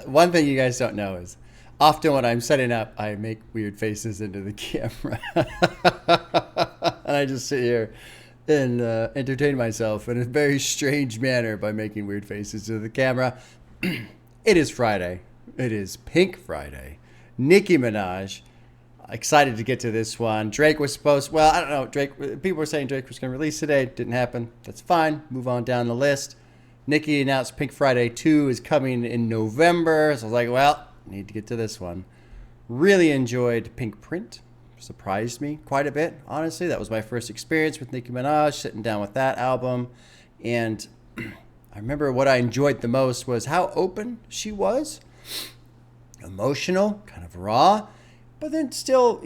one thing you guys don't know is often when I'm setting up, I make weird faces into the camera. And I just sit here and entertain myself in a very strange manner by making weird faces to the camera. It is Friday. It is Pink Friday. Nicki Minaj. Excited to get to this one. Drake was supposed, well, I don't know. People were saying Drake was going to release today. Didn't happen. That's fine. Move on down the list. Nicki announced Pink Friday 2 is coming in November. So I was like, well, need to get to this one. Really enjoyed Pink Print. Surprised me quite a bit, honestly. That was my first experience with Nicki Minaj, sitting down with that album. And I remember what I enjoyed the most was how open she was. Emotional, kind of raw. But then still,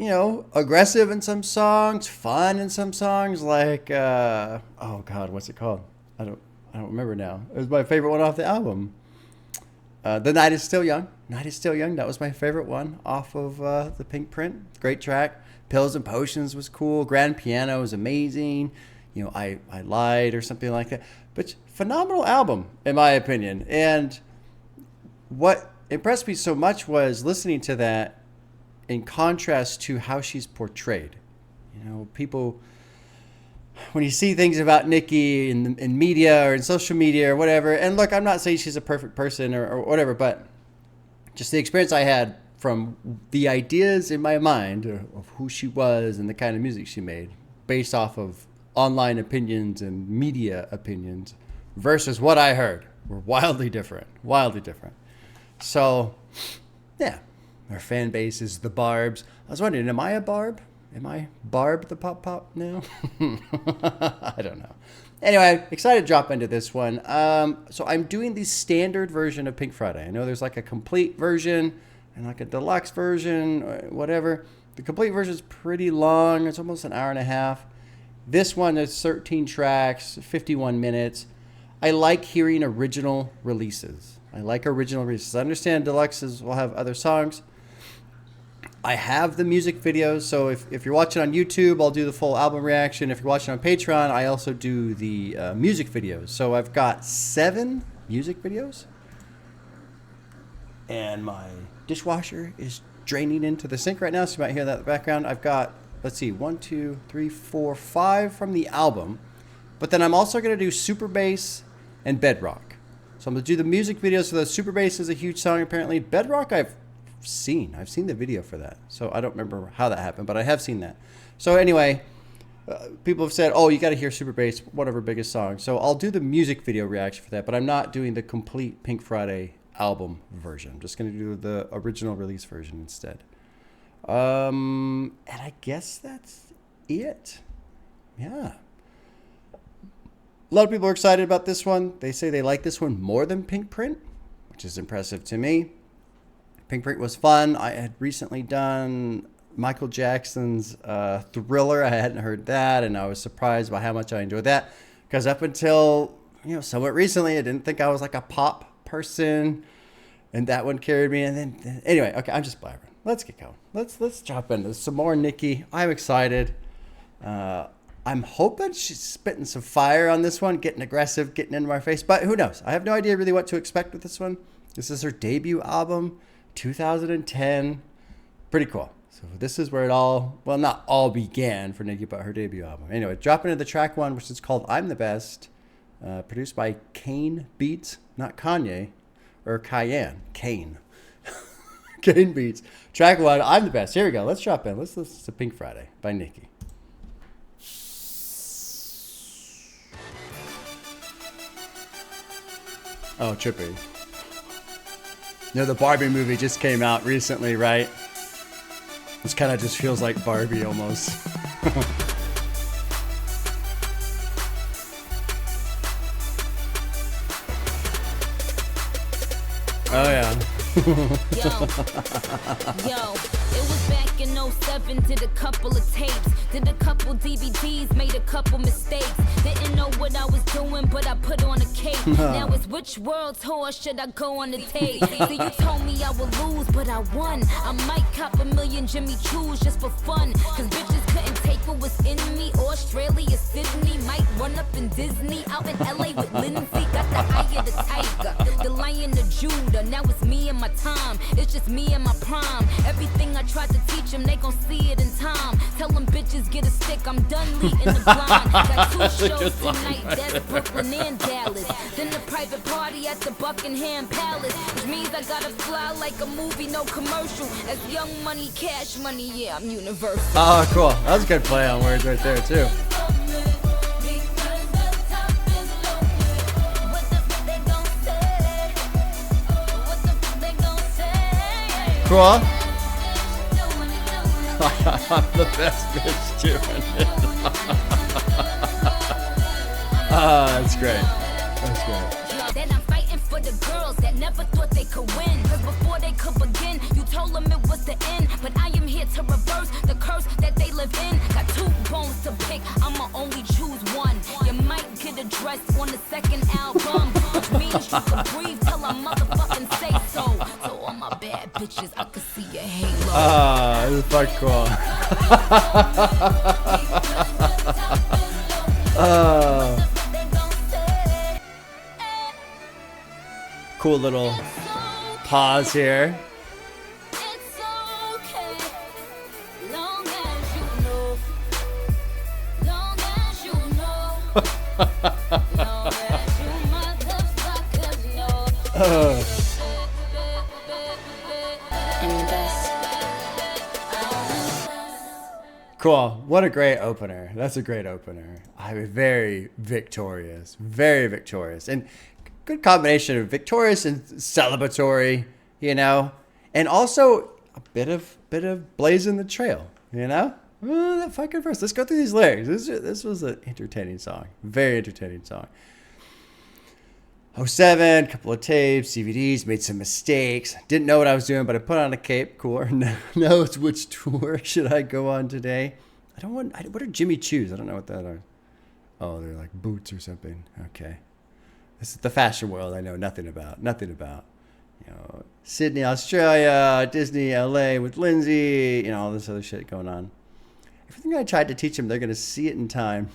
aggressive in some songs, fun in some songs, like, oh God, what's it called? I don't remember now. It was my favorite one off the album. The Night Is Still Young. Night Is Still Young. That was my favorite one off of the Pink Print. Great track. Pills and Potions was cool. Grand Piano was amazing. I Lied or something like that. But phenomenal album, in my opinion. And what impressed me so much was listening to that in contrast to how she's portrayed. People, when you see things about Nicki in media or in social media or whatever, and look, I'm not saying she's a perfect person or whatever, but just the experience I had from the ideas in my mind of who she was and the kind of music she made based off of online opinions and media opinions versus what I heard were wildly different. So, yeah. Our fan base is the Barbs. I was wondering, am I a Barb? Am I Barb the Pop now? I don't know. Anyway, excited to drop into this one. So I'm doing the standard version of Pink Friday. I know there's like a complete version and like a deluxe version, or whatever. The complete version is pretty long. It's almost an hour and a half. This one is 13 tracks, 51 minutes. I like hearing original releases. I understand deluxes will have other songs. I have the music videos, so if you're watching on YouTube, I'll do the full album reaction. If you're watching on Patreon, I also do the music videos. So I've got 7 music videos, and my dishwasher is draining into the sink right now, so you might hear that in the background. I've got, 1, 2, 3, 4, 5 from the album, but then I'm also going to do Super Bass and Bedrock. So I'm going to do the music videos for those. Super Bass is a huge song, apparently. Bedrock I've seen the video for that, so I don't remember how that happened, but I have seen that. So anyway, people have said, oh, you got to hear Super Bass, one of her biggest songs. So I'll do the music video reaction for that, but I'm not doing the complete Pink Friday album version. I'm just going to do the original release version instead. And I guess that's it. Yeah, a lot of people are excited about this one. They say they like this one more than Pink Print, which is impressive to me. Pink Print was fun. I had recently done Michael Jackson's Thriller. I hadn't heard that, and I was surprised by how much I enjoyed that. Because up until somewhat recently, I didn't think I was like a pop person, and that one carried me. And then anyway, okay, I'm just blabbering. Let's get going. Let's drop into some more Nicki. I'm excited. I'm hoping she's spitting some fire on this one, getting aggressive, getting into my face. But who knows? I have no idea really what to expect with this one. This is her debut album. 2010. Pretty cool. So this is where it all, well, not all began for Nicki, but her debut album. Anyway, dropping into the track 1, which is called I'm the Best, produced by Kane Beats, not Kanye, or Cayenne, Kane. Kane Beats. Track 1, I'm the Best. Here we go. Let's drop in. Let's listen to Pink Friday by Nicki. Oh, trippy. The Barbie movie just came out recently, right? This kind of just feels like Barbie almost. Oh, yeah. Yo, it was back in 07, did a couple of tapes, did a couple DVDs, made a couple mistakes, didn't know what I was doing, but I put on a cape. Now it's which world tour should I go on the tape? So you told me I would lose, but I won. I might cop a million Jimmy Choos just for fun, cause bitches couldn't take what was in me. Australia, Sydney, might run up in Disney, out in LA with Lindsay, got the eye of the tiger, the lion and the Judah. Now it's me and my time. It's just me and my prime. Everything I tried to teach them, they gon' see it in time. Tell them bitches get a stick. I'm done leading the blind. Got 2 shows tonight. That's Brooklyn and Dallas. Then the private party at the Buckingham Palace. Which means I gotta fly like a movie, no commercial. As Young Money, Cash Money, yeah, I'm universal. Oh, cool. That was a good play on words right there, too. Cool. I'm the best bitch doing it. That's great. That's great. Then I'm fighting for the girls that never thought they could win. Cause before they could begin, you told them it was the end. But I am here to reverse the curse that they live in. Got 2 bones to pick, I'ma only choose one. You might get addressed on the 2nd album, which means you can breathe till I motherfucking say so. So all my bad bitches, I can see your halo. This is fucking cool. Cool little pause here. It's okay, long as you know. Long as you know. Long as you motherfuckers know. Cool. What a great opener. That's a great opener. I'm very victorious. Very victorious. And good combination of victorious and celebratory, you know? And also a bit of blazing the trail, you know? That fucking verse. Let's go through these lyrics. This was an entertaining song. Very entertaining song. 07, couple of tapes, CVDs, made some mistakes. Didn't know what I was doing, but I put on a cape. Cool. Knows which tour should I go on today. What are Jimmy Choos? I don't know what that are. Oh, they're like boots or something. Okay. This is the fashion world I know nothing about. You know, Sydney, Australia, Disney, LA with Lindsay, you know, all this other shit going on. Everything I tried to teach them, they're going to see it in time.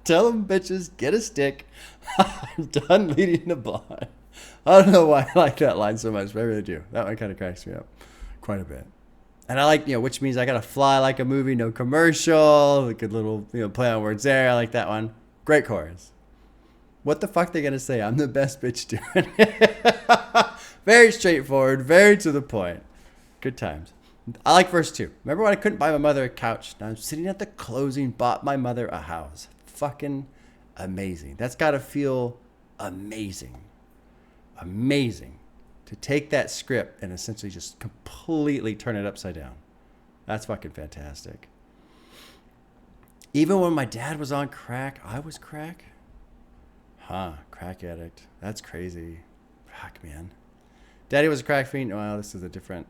Tell them, bitches, get a stick. I'm done leading the blind. I don't know why I like that line so much, but I really do. That one kind of cracks me up quite a bit. And I like, you know, which means I got to fly like a movie, no commercial. A good little, you know, play on words there. I like that one. Great chorus. What the fuck they going to say? I'm the best bitch doing it. Very straightforward, very to the point. Good times. I like verse 2. Remember when I couldn't buy my mother a couch? Now I'm sitting at the closing, bought my mother a house. Fucking amazing. That's got to feel amazing. Amazing. To take that script and essentially just completely turn it upside down. That's fucking fantastic. Even when my dad was on crack, I was crack? Huh, crack addict. That's crazy. Fuck, man. Daddy was a crack fiend. Well, this is a different...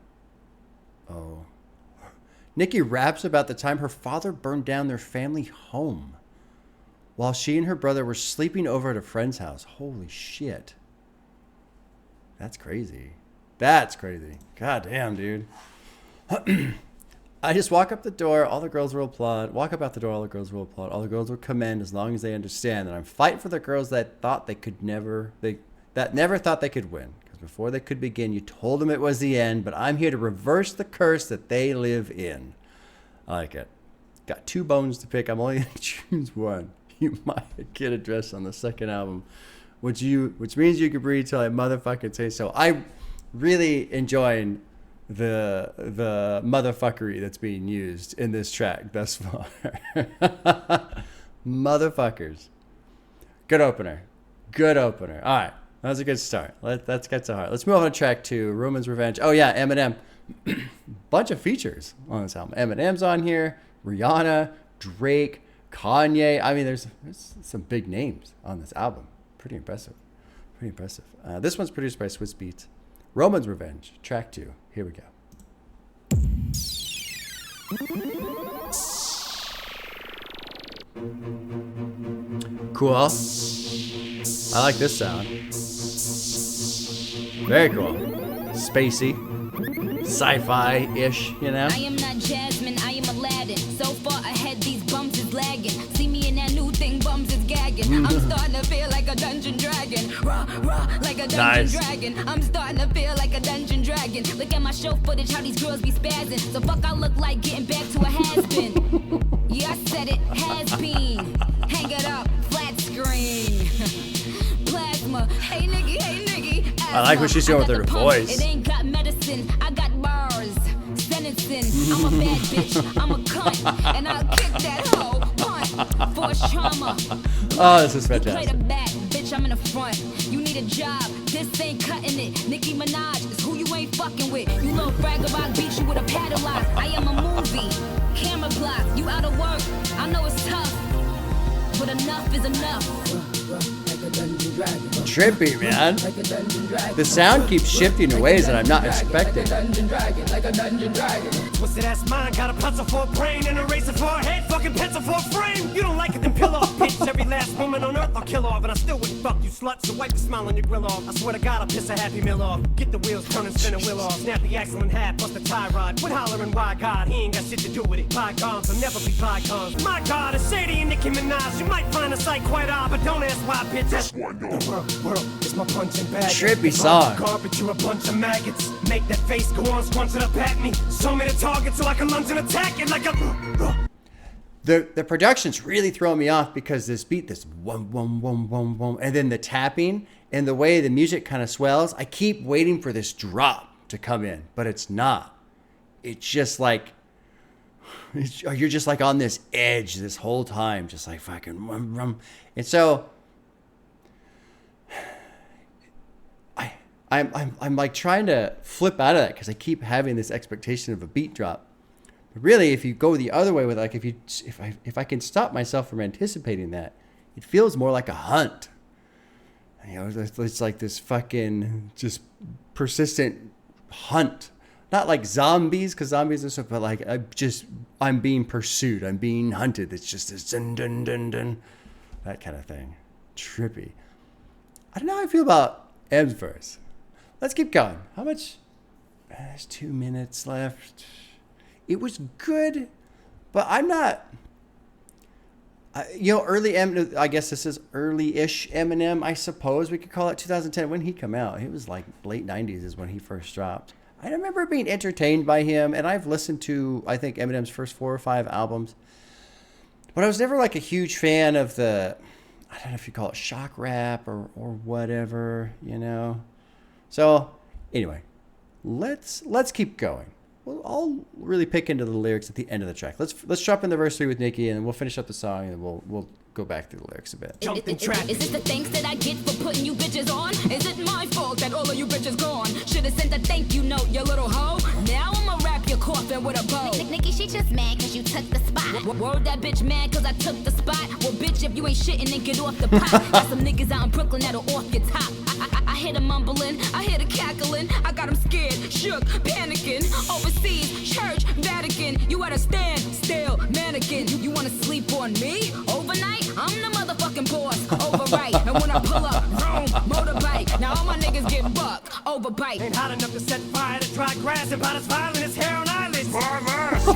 Oh. Nicki raps about the time her father burned down their family home while she and her brother were sleeping over at a friend's house. Holy shit. That's crazy. That's crazy. God damn, dude. I just walk up the door, all the girls will applaud. Walk up out the door, all the girls will applaud. All the girls will commend as long as they understand that I'm fighting for the girls that thought they could never, that never thought they could win. Because before they could begin, you told them it was the end, but I'm here to reverse the curse that they live in. I like it. Got 2 bones to pick. I'm only going to choose one. You might get addressed on the 2nd album, which means you can breathe till I motherfucking say so. I'm really enjoying the motherfuckery that's being used in this track thus far. Motherfuckers. Good opener. Good opener. All right. That was a good start. Let's get to heart. Let's move on to track 2, Roman's Revenge. Oh, yeah, Eminem. Bunch of features on this album. Eminem's on here. Rihanna, Drake, Kanye. I mean, there's some big names on this album. Pretty impressive. Pretty impressive. This one's produced by Swiss Beats. Roman's Revenge, track 2. Here we go. Cool. I like this sound. Very cool. Spacey. Sci-fi-ish, you know? I am not Jasmine, I am Aladdin. So far ahead, these bums is lagging. See me in that new thing, bums is gagging. I'm starting to feel like a dungeon dragon. Raw, raw, like a dungeon dragon. I'm starting to feel like a dungeon dragon. Look at my show footage, how these girls be spazzing. So fuck I look like getting back to a has-been. Yeah, I said it, has been. Hang it up, flat screen. Plasma, hey nigga, hey nigga. I like what she's doing with her voice. It ain't got medicine, I got bars. Sentencing, I'm a bad bitch, I'm a cunt. And I'll kick that hoe, punt. Force trauma. Oh, this is fantastic. You play the back, bitch, I'm in the front. You need a job, this ain't cutting it. Nicki Minaj is who you ain't fucking with. You little bragger, I beat you with a padlock. I am a movie, camera block, you out of work. I know it's tough, but enough is enough. Trippy, man. The sound keeps shifting in ways that I'm not expecting. Twisted ass mind, got a pencil for a brain and a razor for a head, fucking pencil for a frame. You don't like it, then pill off, bitch. Every last woman on earth I'll kill off, and I still wouldn't fuck you sluts. So wipe the smile on your grill off. I swear to God, I'll piss a Happy Meal off. Get the wheels turning, spin a wheel off. Snap the axle in half, bust the tie rod. Quit hollering, why God? He ain't got shit to do with it. Bygones will never be bygones. My God, it's Sadie and Nicki Minaj. You might find a sight quite odd, but don't ask why, bitch. That's why no. World is my punching bag. Trippy song. Garbage, you a bunch of maggots. Make that face go on, scrunch it up at me. So many targets so I can lunge and attack it like a. The production's really throwing me off because this beat, this wum wum wum wum wum, and then the tapping and the way the music kind of swells. I keep waiting for this drop to come in, but it's not. It's just like you're just like on this edge this whole time, just like fucking rum rum. And so I'm like trying to flip out of that because I keep having this expectation of a beat drop. But really, if you go the other way with like if I can stop myself from anticipating that, it feels more like a hunt. You know, it's like this fucking just persistent hunt. Not like zombies, because zombies are stuff, but like I'm being pursued. I'm being hunted. It's just this dun dun dun dun, that kind of thing. Trippy. I don't know how I feel about M's verse. Let's keep going. How much? There's 2 minutes left. It was good, but I'm not. Early Eminem. I guess this is early-ish Eminem. I suppose we could call it 2010. When he come out, it was like late 90s is when he first dropped. I remember being entertained by him, and I've listened to I think Eminem's first 4 or 5 albums, but I was never like a huge fan of the. I don't know if you call it shock rap or whatever, you know. So anyway, let's keep going. I'll really pick into the lyrics at the end of the track. Let's drop in the verse 3 with Nicki, and we'll finish up the song, and we'll go back through the lyrics a bit. Is this the thanks that I get for putting you bitches on? Is it my fault that all of you bitches gone? Should've sent a thank you note, you little hoe. Now I'ma wrap your coffin with a bow. Nicki, she just mad cause you took the spot. Word that bitch mad cause I took the spot. Well, bitch, if you ain't shitting, then get off the pot. Got some niggas out in Brooklyn that'll off your top. I hear the mumbling, I hear the cackling. I got them scared, shook, panicking. Overseas, church, Vatican. You at a stand still, mannequin. You wanna sleep on me? Overnight? I'm the motherfucking boss, overright. And when I pull up, vroom, motorbike. Now all my niggas get buck, overbite. Ain't hot enough to set fire to dry grass, about as violent as hair on eyelids.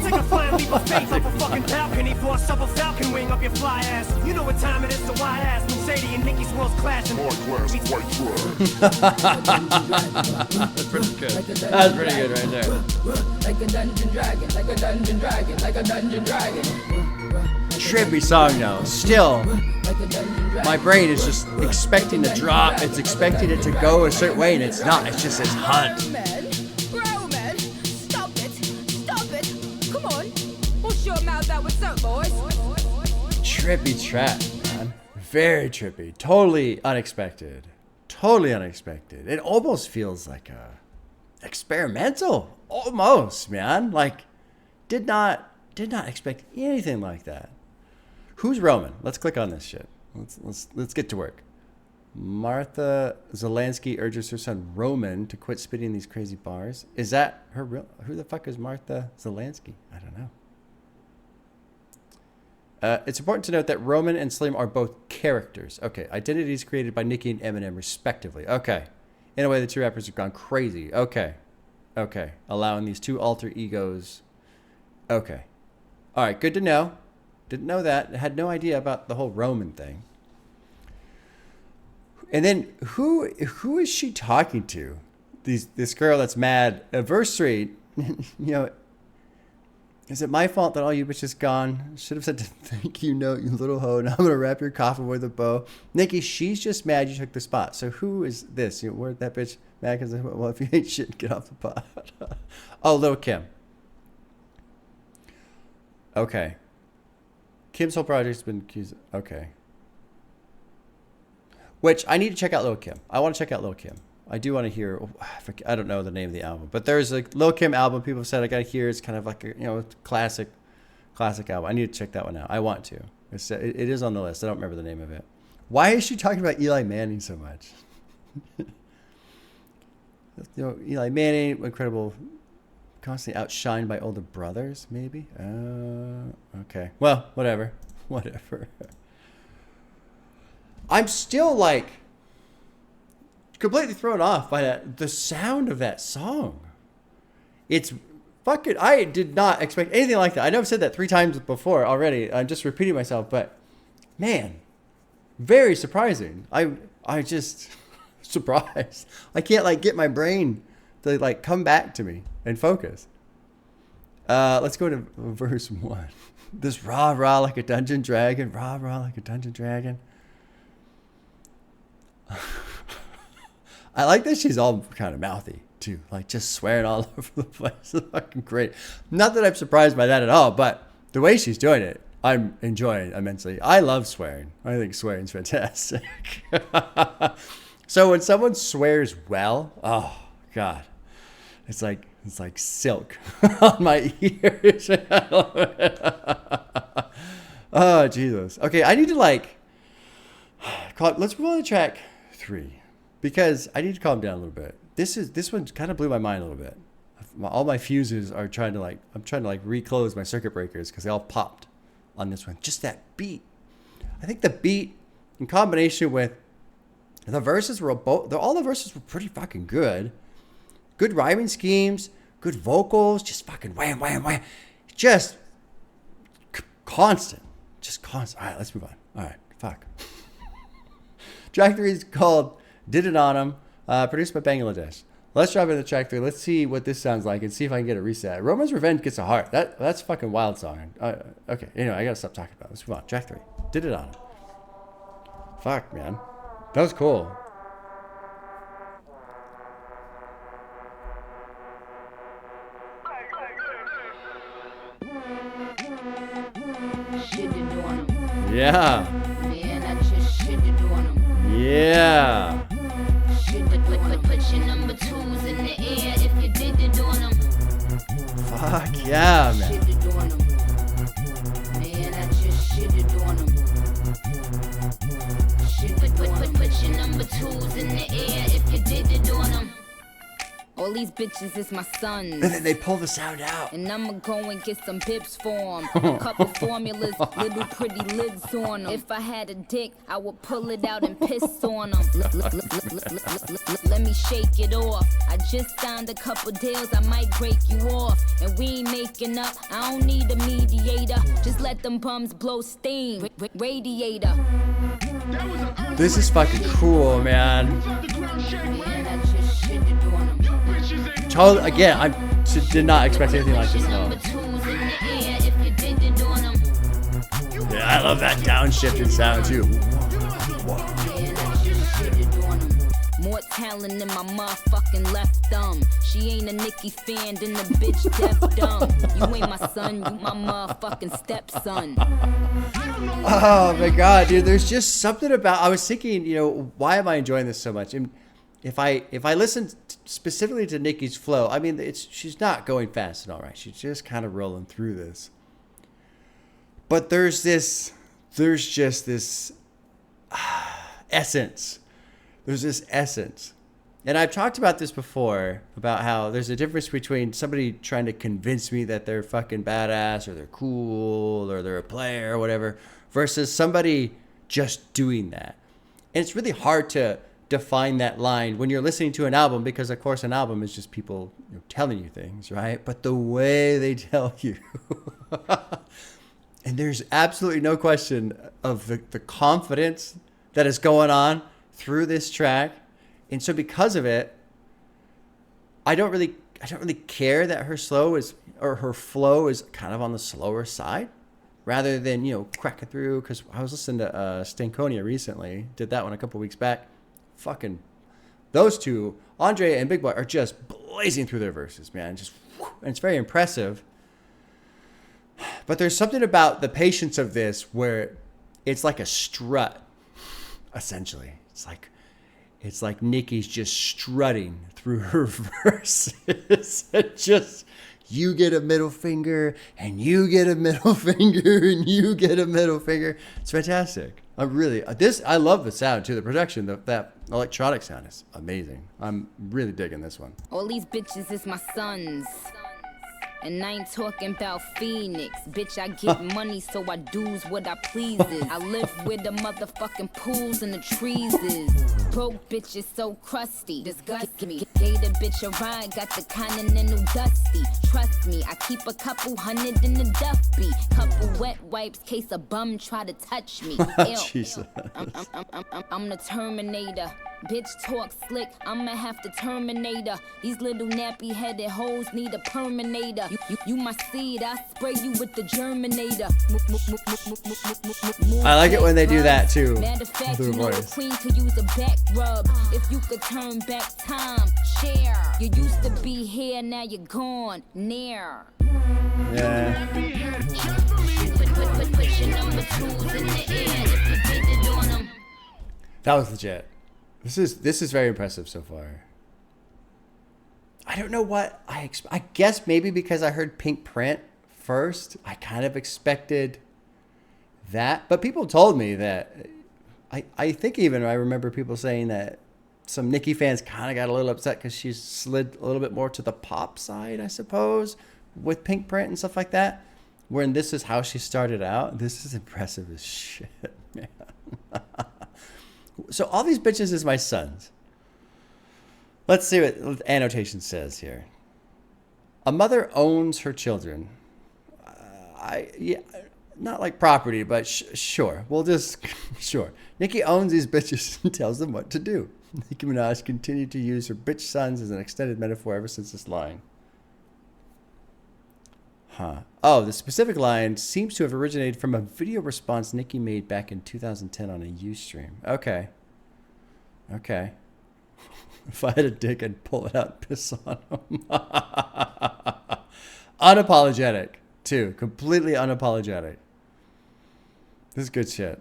Take a flying leap of faith off a fucking balcony for a supple falcon wing up your fly ass. You know what time it is, so why ask? When Sadie and Nicki's worlds clashing. My class, white trash. That's pretty good. That's pretty good right there. Like a dungeon dragon, like a dungeon dragon, like a dungeon dragon. Trippy song though. Still, my brain is just expecting to drop. It's expecting it to go a certain way, and it's not. It's just this hunt. Roman, stop it. Come on, wash your mouth out with soap, boys. Trippy track, man. Very trippy. Totally unexpected. It almost feels like a experimental. Almost, man. Like, did not expect anything like that. Who's Roman? Let's click on this shit. Let's get to work. Martha Zelansky urges her son Roman to quit spitting these crazy bars. Is that her real? Who the fuck is Martha Zelansky? I don't know. It's important to note that Roman and Slim are both characters. Okay, identities created by Nicki and Eminem, respectively. Okay, in a way, the two rappers have gone crazy. Okay, allowing these two alter egos. Okay, all right, good to know. Didn't know that. Had no idea about the whole Roman thing. And then who is she talking to? This girl that's mad. Verse 3, is it my fault that all you bitches gone? Should have said to thank you note, you little hoe. Now I'm going to wrap your coffin with a bow. Nicki, she's just mad you took the spot. So who is this? Where'd that bitch mad? Because, well, if you hate shit, get off the pot. Oh, Lil Kim. Okay. Kim's whole project's been accused. Okay. Which I need to check out Lil Kim. I want to check out Lil Kim. I do want to hear. I don't know the name of the album, but there's a Lil Kim album. People have said I got to hear. It's kind of like a classic album. I need to check that one out. I want to. It is on the list. I don't remember the name of it. Why is she talking about Eli Manning so much? Eli Manning, incredible, constantly outshined by older brothers. Maybe. Okay. Well, whatever. I'm still like completely thrown off by the sound of that song. It's fucking, I did not expect anything like that. I know I've said that 3 times before already. I'm just repeating myself, but man, very surprising. I just surprised. I can't like get my brain to like come back to me and focus. Let's go to verse 1. This rah rah like a dungeon dragon, rah rah like a dungeon dragon. I like that she's all kind of mouthy too, like just swearing all over the place. It's fucking great. Not that I'm surprised by that at all, but the way she's doing it, I'm enjoying immensely. I love swearing. I think swearing's fantastic. So when someone swears well, oh God, it's like silk on my ears. Oh Jesus. Okay, I need to let's move on to track 3. Because I need to calm down a little bit. This one kind of blew my mind a little bit. All my fuses are I'm trying to reclose my circuit breakers because they all popped on this one. Just that beat. I think the beat in combination with the verses all the verses were pretty fucking good. Good rhyming schemes, good vocals, just fucking wham, wham, wham. Just constant. All right, let's move on. All right, fuck. Track 3 is called Did It On Him, produced by Bangladesh. Let's drop into track 3. Let's see what this sounds like and see if I can get a reset. Roman's Revenge Gets a Heart. That's a fucking wild song. Okay, anyway, I gotta stop talking about it. Let's move on. Track 3. Did It On Him. Fuck, man. That was cool. Yeah. Yeah. Put your number 2s in the air if you did it on them. Fuck yeah, man. Man, I just shitted on them. Put your number 2s in the air if you did it on them. All these bitches is my sons. And then they pull the sound out. And I'ma go and get some pips for 'em. A couple formulas, little pretty lids on 'em. If I had a dick, I would pull it out and piss on 'em. Let me shake it off. I just signed a couple deals, I might break you off. And we ain't making up, I don't need a mediator. Just let them bums blow steam. Radiator. This is fucking cool, man. Totally, again, I did not expect anything like this at all. Yeah, I love that downshifted sound too. More talent than my motherfucking left thumb. She ain't a Nicki fan, then the bitch deaf dumb. You ain't my son, you my motherfucking stepson. Oh my God, dude, there's just something about, I was thinking, why am I enjoying this so much? And if I listen specifically to Nicki's flow, I mean, she's not going fast and all right. She's just kind of rolling through this. But there's just this essence. There's this essence. And I've talked about this before, about how there's a difference between somebody trying to convince me that they're fucking badass or they're cool or they're a player or whatever, versus somebody just doing that. And it's really hard to define that line when you're listening to an album, because of course an album is just people telling you things, right? But the way they tell you, and there's absolutely no question of the confidence that is going on through this track. And so because of it, I don't really care that her flow is kind of on the slower side rather than, cracking through. Because I was listening to Stankonia recently, did that one a couple weeks back. Fucking those two, Andre and Big Boy, are just blazing through their verses, man. And it's very impressive. But there's something about the patience of this where it's like a strut, essentially. It's like Nicki's just strutting through her verses. You get a middle finger, and you get a middle finger, and you get a middle finger. It's fantastic. I love the sound too. The production, that electronic sound is amazing. I'm really digging this one. All these bitches is my sons. And I ain't talking about Phoenix. Bitch, I get money, so I do's what I pleases. I live where the motherfucking pools and the trees is. Broke bitch is so crusty. Disgust me. Gave the bitch a ride, got the continental dusty. Trust me, I keep a couple hundred in the duffy. Couple wet wipes, case a bum try to touch me. Jesus. I'm the Terminator. Bitch talk slick, I'ma have to terminate her. These little nappy-headed hoes need a perminator. You my seed, I spray you with the germinator. I like it when they do that too. Matter of fact, Through you know voice. the queen could use a back rub. If you could turn back time, share. You used to be here, now you're gone, near. Yeah. Put your number twos in the air if you did it on them. That was legit. This is very impressive so far. I don't know what I guess maybe because I heard Pink Print first, I kind of expected that. But people told me that I think even I remember people saying that some Nicki fans kind of got a little upset because she slid a little bit more to the pop side, I suppose, with Pink Print and stuff like that. When this is how she started out. This is impressive as shit, man. So all these bitches is my sons. Let's see what the annotation says here. A mother owns her children. Not like property, but sure. We'll just, sure. Nicki owns these bitches and tells them what to do. Nicki Minaj continued to use her bitch sons as an extended metaphor ever since this line. Oh, the specific line seems to have originated from a video response Nicki made back in 2010 on a Ustream. Okay. If I had a dick, I'd pull it out and piss on him. Unapologetic, too. Completely unapologetic. This is good shit.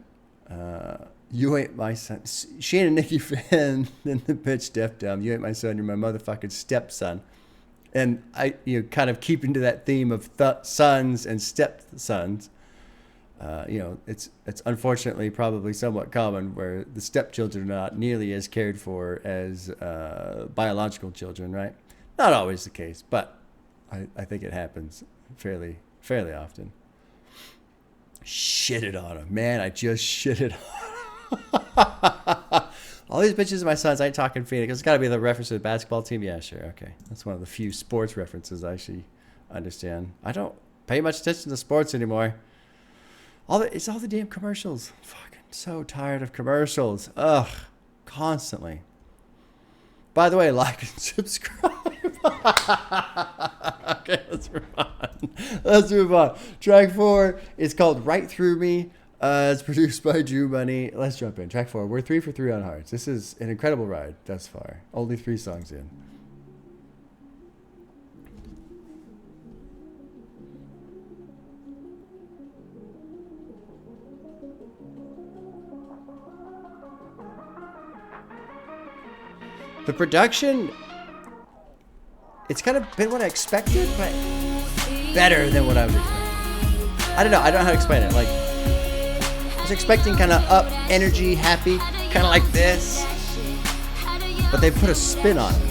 You ain't my son. She ain't a Nicki fan, then the bitch deaf dumb. You ain't my son, you're my motherfucking stepson. And kind of keeping to that theme of sons and stepsons. It's unfortunately probably somewhat common where the stepchildren are not nearly as cared for as biological children, right? Not always the case, but I think it happens fairly often. Shitted on him, man. I just shitted on him. All these bitches are my sons. I ain't talking Phoenix. It's got to be the reference to the basketball team. Yeah, sure. Okay. That's one of the few sports references I actually understand. I don't pay much attention to sports anymore. It's all the damn commercials. Fucking so tired of commercials. Ugh. Constantly. By the way, like and subscribe. Okay, let's move on. Track 4 is called Right Thru Me. It's produced by Drew Money. Let's jump in. Track 4. We're 3 for 3 on Hearts. This is an incredible ride thus far. Only 3 songs in. The production, it's kind of been what I expected, but better than what I was expecting. I don't know how to explain it. Like, I was expecting kind of up, energy, happy, kind of like this, but they put a spin on it.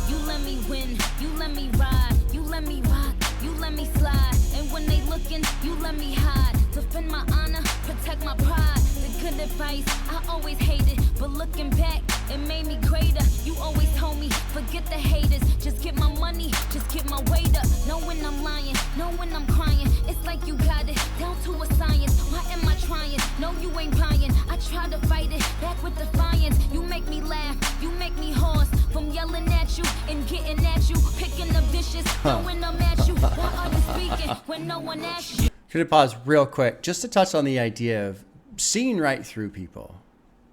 You let me win, you let me ride, you let me rock, you let me slide, and when they looking, you let me hide. Defend my honor, protect my pride. The good advice, I always hated. but looking back, it made me greater. You always told me, forget the haters, just get my money, just get my weight up. Know when I'm lying, know when I'm crying. It's like you got it down to a science. Why am I trying? No, you ain't buying. I try to fight it back with defiance. You make me laugh, you make me hoarse from yelling at you and getting at you, picking up dishes, knowing I'm at you. Why are you speaking when no one asks you? Should have paused real quick just to touch on the idea of seeing right through people,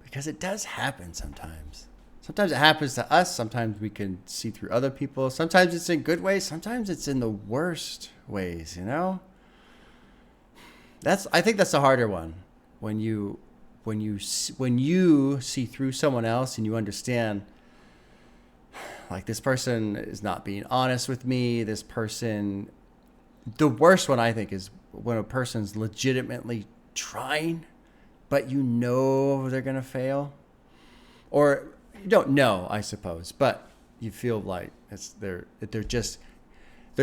because it does happen sometimes. Sometimes it happens to us. Sometimes we can see through other people. Sometimes it's in good ways. Sometimes it's in the worst ways, you know? I think that's the harder one. When you see through someone else and you understand, like, this person is not being honest with me. This person, the worst one I think is when a person's legitimately trying, but you know they're gonna fail, or you don't know, I suppose, but you feel like they're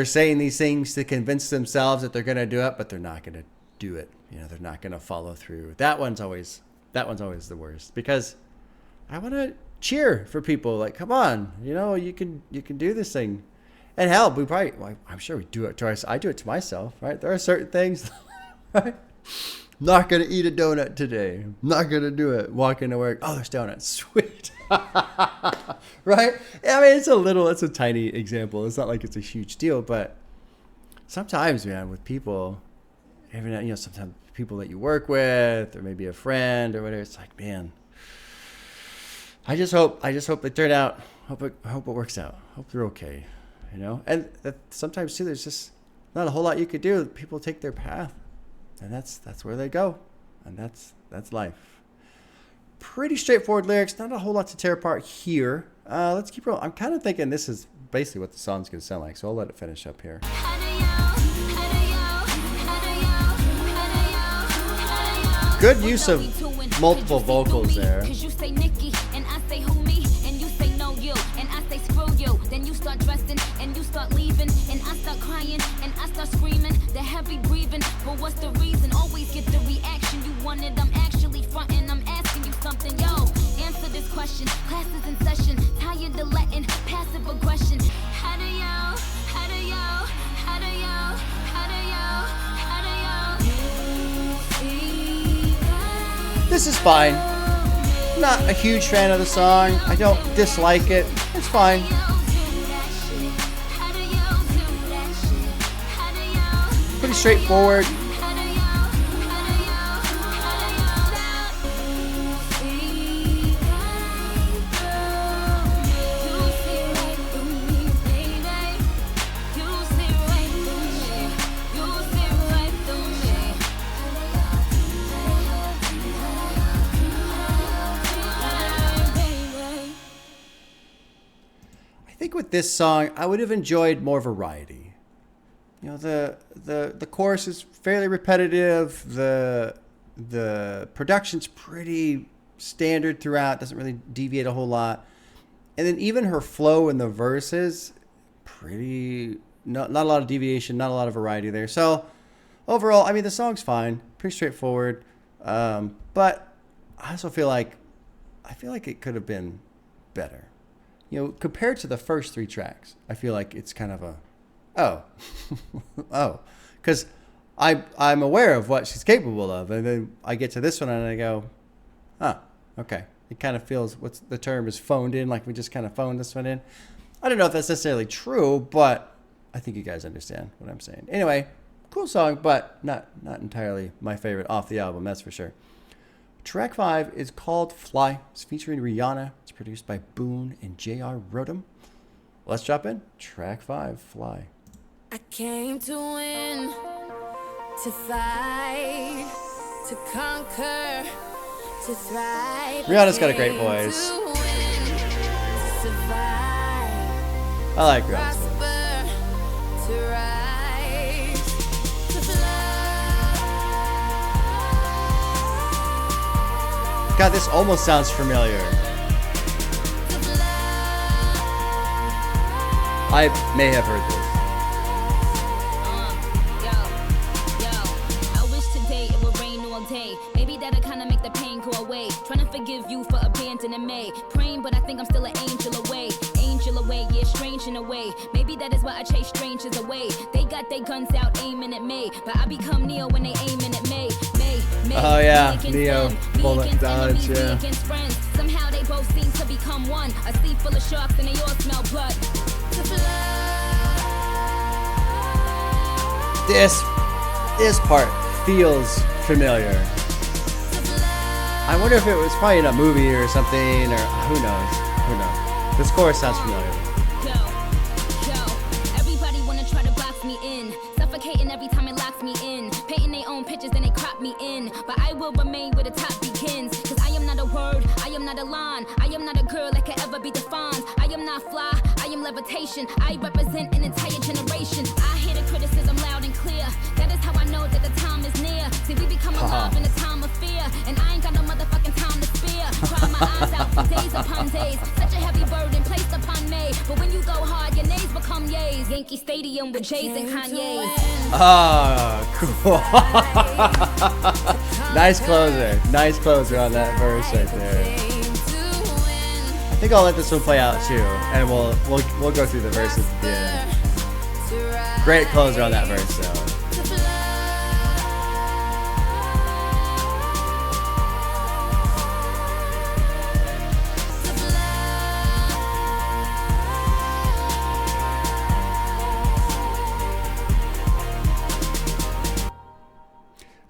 saying these things to convince themselves that they're gonna do it, but they're not gonna do it. You know, they're not gonna follow through. That one's always the worst, because I want to cheer for people. Like, come on, you know, you can do this thing. And hell, I'm sure we do it to ourselves. I do it to myself, right? There are certain things, right? Not going to eat a donut today. Not going to do it. Walking to work. Oh, there's donuts. Sweet. Right? I mean, it's a tiny example. It's not like it's a huge deal, but sometimes, man, with people, every night, you know, sometimes people that you work with, or maybe a friend or whatever, it's like, man, I just hope they turn out. Hope it works out. Hope they're okay. You know? And that sometimes too, there's just not a whole lot you could do. People take their path, and that's where they go, and that's life. Pretty straightforward lyrics, not a whole lot to tear apart here. Let's keep rolling. I'm kind of thinking this is basically what the song's gonna sound like, so I'll let it finish up here. Good use of multiple vocals there. Then you start dressing and you start leaving, and I start crying and I start screaming, the heavy breathing. But what's the reason? Always get the reaction you wanted. I'm actually fronting. I'm asking you something, yo. Answer this question. Class is in session. Tired of letting passive aggression. How do y'all? How do y'all? How do y'all? How do y'all? This is fine. Not a huge fan of the song. I don't dislike it. It's fine. Pretty straightforward. I think with this song, I would have enjoyed more variety. You know, the chorus is fairly repetitive. The production's pretty standard throughout. Doesn't really deviate a whole lot. And then even her flow in the verses, pretty not a lot of deviation, not a lot of variety there. So overall, I mean, the song's fine, pretty straightforward. But I also feel like it could have been better. You know, compared to the first three tracks, I feel like it's kind of because I'm aware of what she's capable of, and then I get to this one and I go, okay. It kind of feels, what's the term is phoned in, like we just kind of phoned this one in. I don't know if that's necessarily true, but I think you guys understand what I'm saying. Anyway, cool song, but not entirely my favorite off the album, that's for sure. Track 5 is called Fly. It's featuring Rihanna. It's produced by Boone and J.R. Rodham. Let's drop in. Track 5, Fly. I came to win, to fight, to conquer, to thrive. Rihanna's got a great voice. To win, to survive, I like Rihanna's voice. prosper, to rise, to fly. God, this almost sounds familiar. I may have heard this. day. Maybe that'll kinda make the pain go away. Trying to forgive you for abandoning me. Praying, but I think I'm still an angel away. Angel away, yeah, strange in a way. Maybe that is why I chase strangers away. They got their guns out aiming at me, but I become Neo when they aiming at me. Oh yeah, Neo, bullet dodge, yeah. Somehow they both seem to become one. A sea full of sharks and they all smell blood. This part feels familiar. I wonder if it was probably in a movie or something, or who knows. This chorus sounds familiar. Everybody wanna try to box me in, suffocating every time it locks me in, painting their own pictures and they crop me in, but I will remain where the top begins, cause I am not a word, I am not a line, I am not a girl that can ever be defined, I am not fly, I am levitation, I represent an entire generation. I hear the criticism loud and clear, that is how I know that the time is near. See, we become alive in a time of fear, and I ain't got no motherfucking time to spare. Cry my eyes out for days upon days, such a heavy burden placed upon me, but when you go hard, your names become yays. Yankee Stadium with Jays and Kanye's. Oh, cool. Nice closer on that verse right there. I think I'll let this one play out too, and we'll go through the verses at the end. Great closer on that verse though.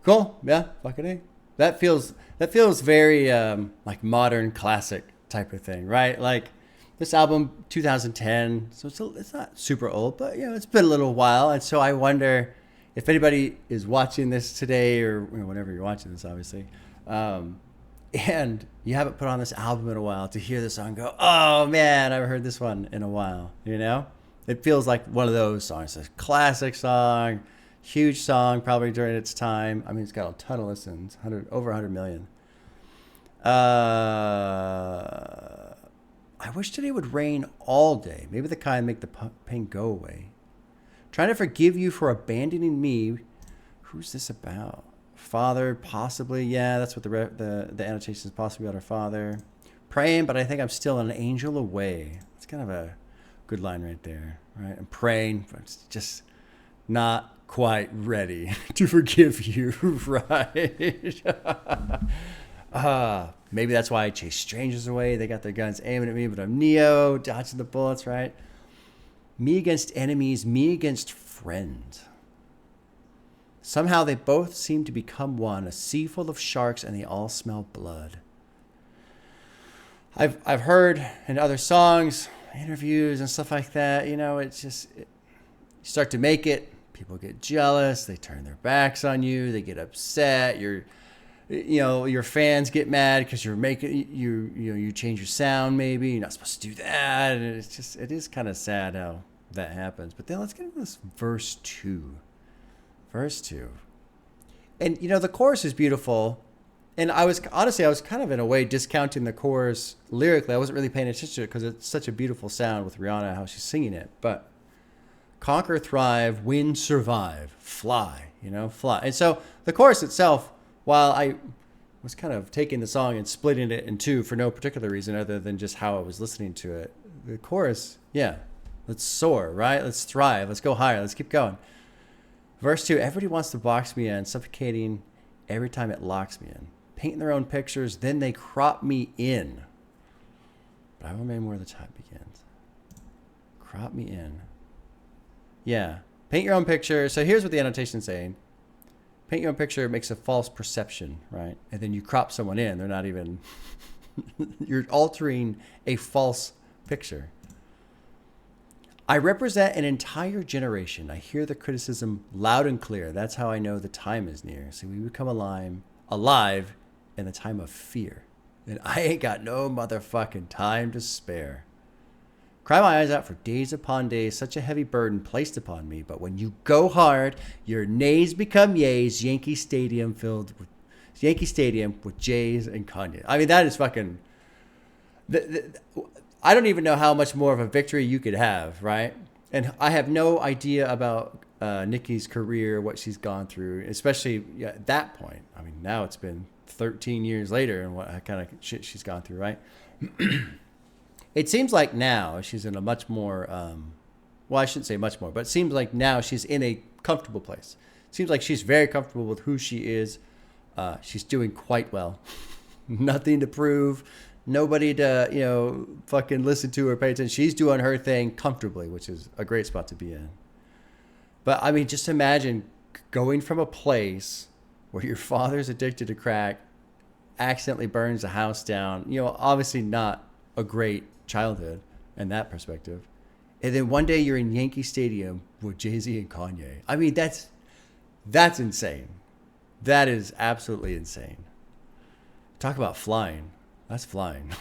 Cool, yeah, fucking A. That feels very like modern classic type of thing, right? Like this album 2010, so it's not super old, but you know it's been a little while, and so I wonder if anybody is watching this today or whenever you're watching this, obviously, and you haven't put on this album in a while to hear the song, go, oh man, I haven't heard this one in a while. You know, it feels like one of those songs, a classic song. Huge song, probably during its time. I mean, it's got a ton of listens, over 100 million. I wish today would rain all day. Maybe the kind make the pain go away. Trying to forgive you for abandoning me. Who's this about? Father, possibly. Yeah, that's what the annotation is, possibly about her father. Praying, but I think I'm still an angel away. It's kind of a good line right there, right? I'm praying, but it's just not quite ready to forgive you, right? Maybe that's why I chase strangers away. They got their guns aiming at me, but I'm Neo, dodging the bullets, right? Me against enemies, me against friends. Somehow they both seem to become one, a sea full of sharks, and they all smell blood. I've heard in other songs, interviews and stuff like that, you know, it's just, you start to make it, people get jealous, they turn their backs on you, they get upset, your fans get mad because you're making, you change your sound maybe, you're not supposed to do that, and it is kind of sad how that happens. But then let's get into this verse 2. And the chorus is beautiful. And I was kind of in a way discounting the chorus lyrically. I wasn't really paying attention to it because it's such a beautiful sound with Rihanna, how she's singing it. But conquer, thrive, win, survive, fly, fly. And so the chorus itself, while I was kind of taking the song and splitting it in two for no particular reason other than just how I was listening to it, the chorus, yeah, let's soar, right? Let's thrive. Let's go higher. Let's keep going. Verse 2, everybody wants to box me in, suffocating every time it locks me in. Painting their own pictures, then they crop me in. But I remain where the time begins. Crop me in. Yeah. Paint your own picture. So here's what the annotation is saying. Paint your own picture makes a false perception, right? And then you crop someone in. They're not even... You're altering a false picture. I represent an entire generation. I hear the criticism loud and clear. That's how I know the time is near. So we become alive in the time of fear. And I ain't got no motherfucking time to spare. Cry my eyes out for days upon days, such a heavy burden placed upon me. But when you go hard, your nays become yays. Yankee Stadium with Jays and Kanye. I mean, that is fucking... I don't even know how much more of a victory you could have, right? And I have no idea about Nicki's career, what she's gone through, especially at that point. I mean, now it's been 13 years later and what kind of shit she's gone through, right? It seems like now she's in a much more, well, I shouldn't say much more, but it seems like now she's in a comfortable place. It seems like she's very comfortable with who she is. She's doing quite well. Nothing to prove. Nobody to, fucking listen to or pay attention. She's doing her thing comfortably, which is a great spot to be in. But, I mean, just imagine going from a place where your father's addicted to crack, accidentally burns the house down. Obviously not a great childhood in that perspective. And then one day you're in Yankee Stadium with Jay-Z and Kanye. I mean, that's insane. That is absolutely insane. Talk about flying. That's flying.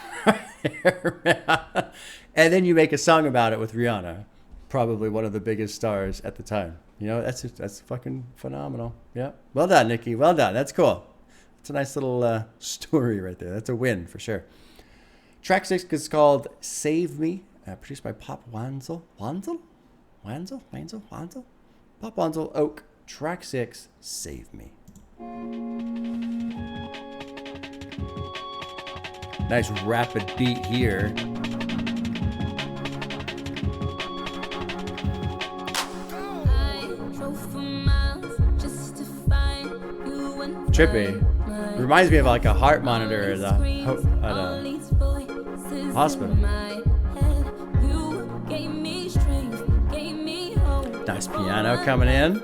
And then you make a song about it with Rihanna, probably one of the biggest stars at the time. That's fucking phenomenal. Yeah. Well done, Nicki. Well done. That's cool. It's a nice little story right there. That's a win for sure. Track 6 is called Save Me, produced by Pop Wanzel. Wanzel? Pop Wanzel Oak. Track 6, Save Me. Nice rapid beat here. Trippy. Reminds me of like a heart monitor at a hospital. Nice piano coming in.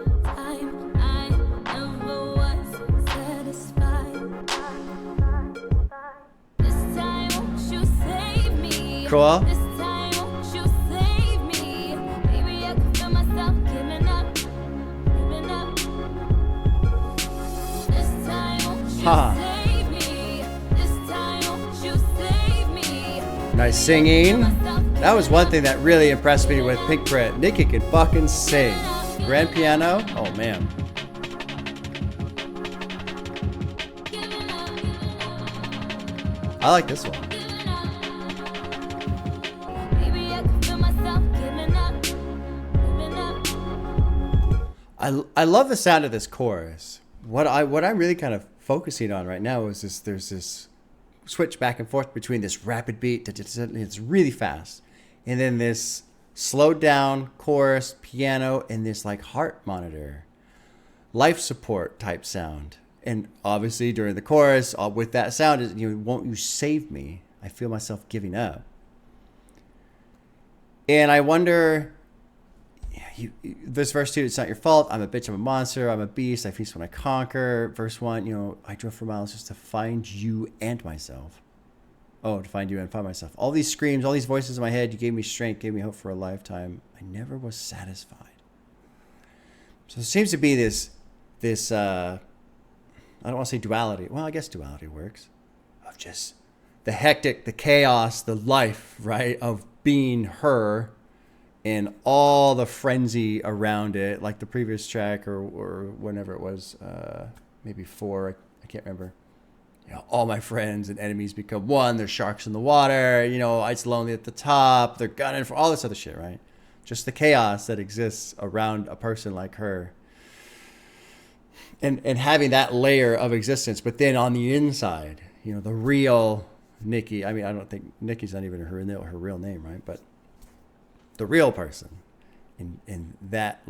Cool. Nice singing. That was one thing that really impressed me with Pink Print. Nicki can fucking sing. Grand piano. Oh man. I like this one. I love the sound of this chorus. What I'm really kind of focusing on right now is there's this switch back and forth between this rapid beat, it's really fast, and then this slowed down chorus, piano, and this like heart monitor, life support type sound. And obviously during the chorus, with that sound, is won't you save me? I feel myself giving up. And I wonder, this verse 2, it's not your fault. I'm a bitch, I'm a monster, I'm a beast, I feast when I conquer. Verse 1, I drove for miles just to find you and myself. Oh, to find you and find myself. All these screams, all these voices in my head, you gave me strength, gave me hope for a lifetime. I never was satisfied. So there seems to be this I don't want to say duality. Well, I guess duality works. Of just the hectic, the chaos, the life, right? Of being her and all the frenzy around it, like the previous track or whenever it was, maybe 4, I can't remember. All my friends and enemies become one. There's sharks in the water. It's lonely at the top. They're gunning for all this other shit, right? Just the chaos that exists around a person like her. And having that layer of existence, but then on the inside, the real Nicki. I mean, I don't think Nicki's not even her real name, right? But the real person, and that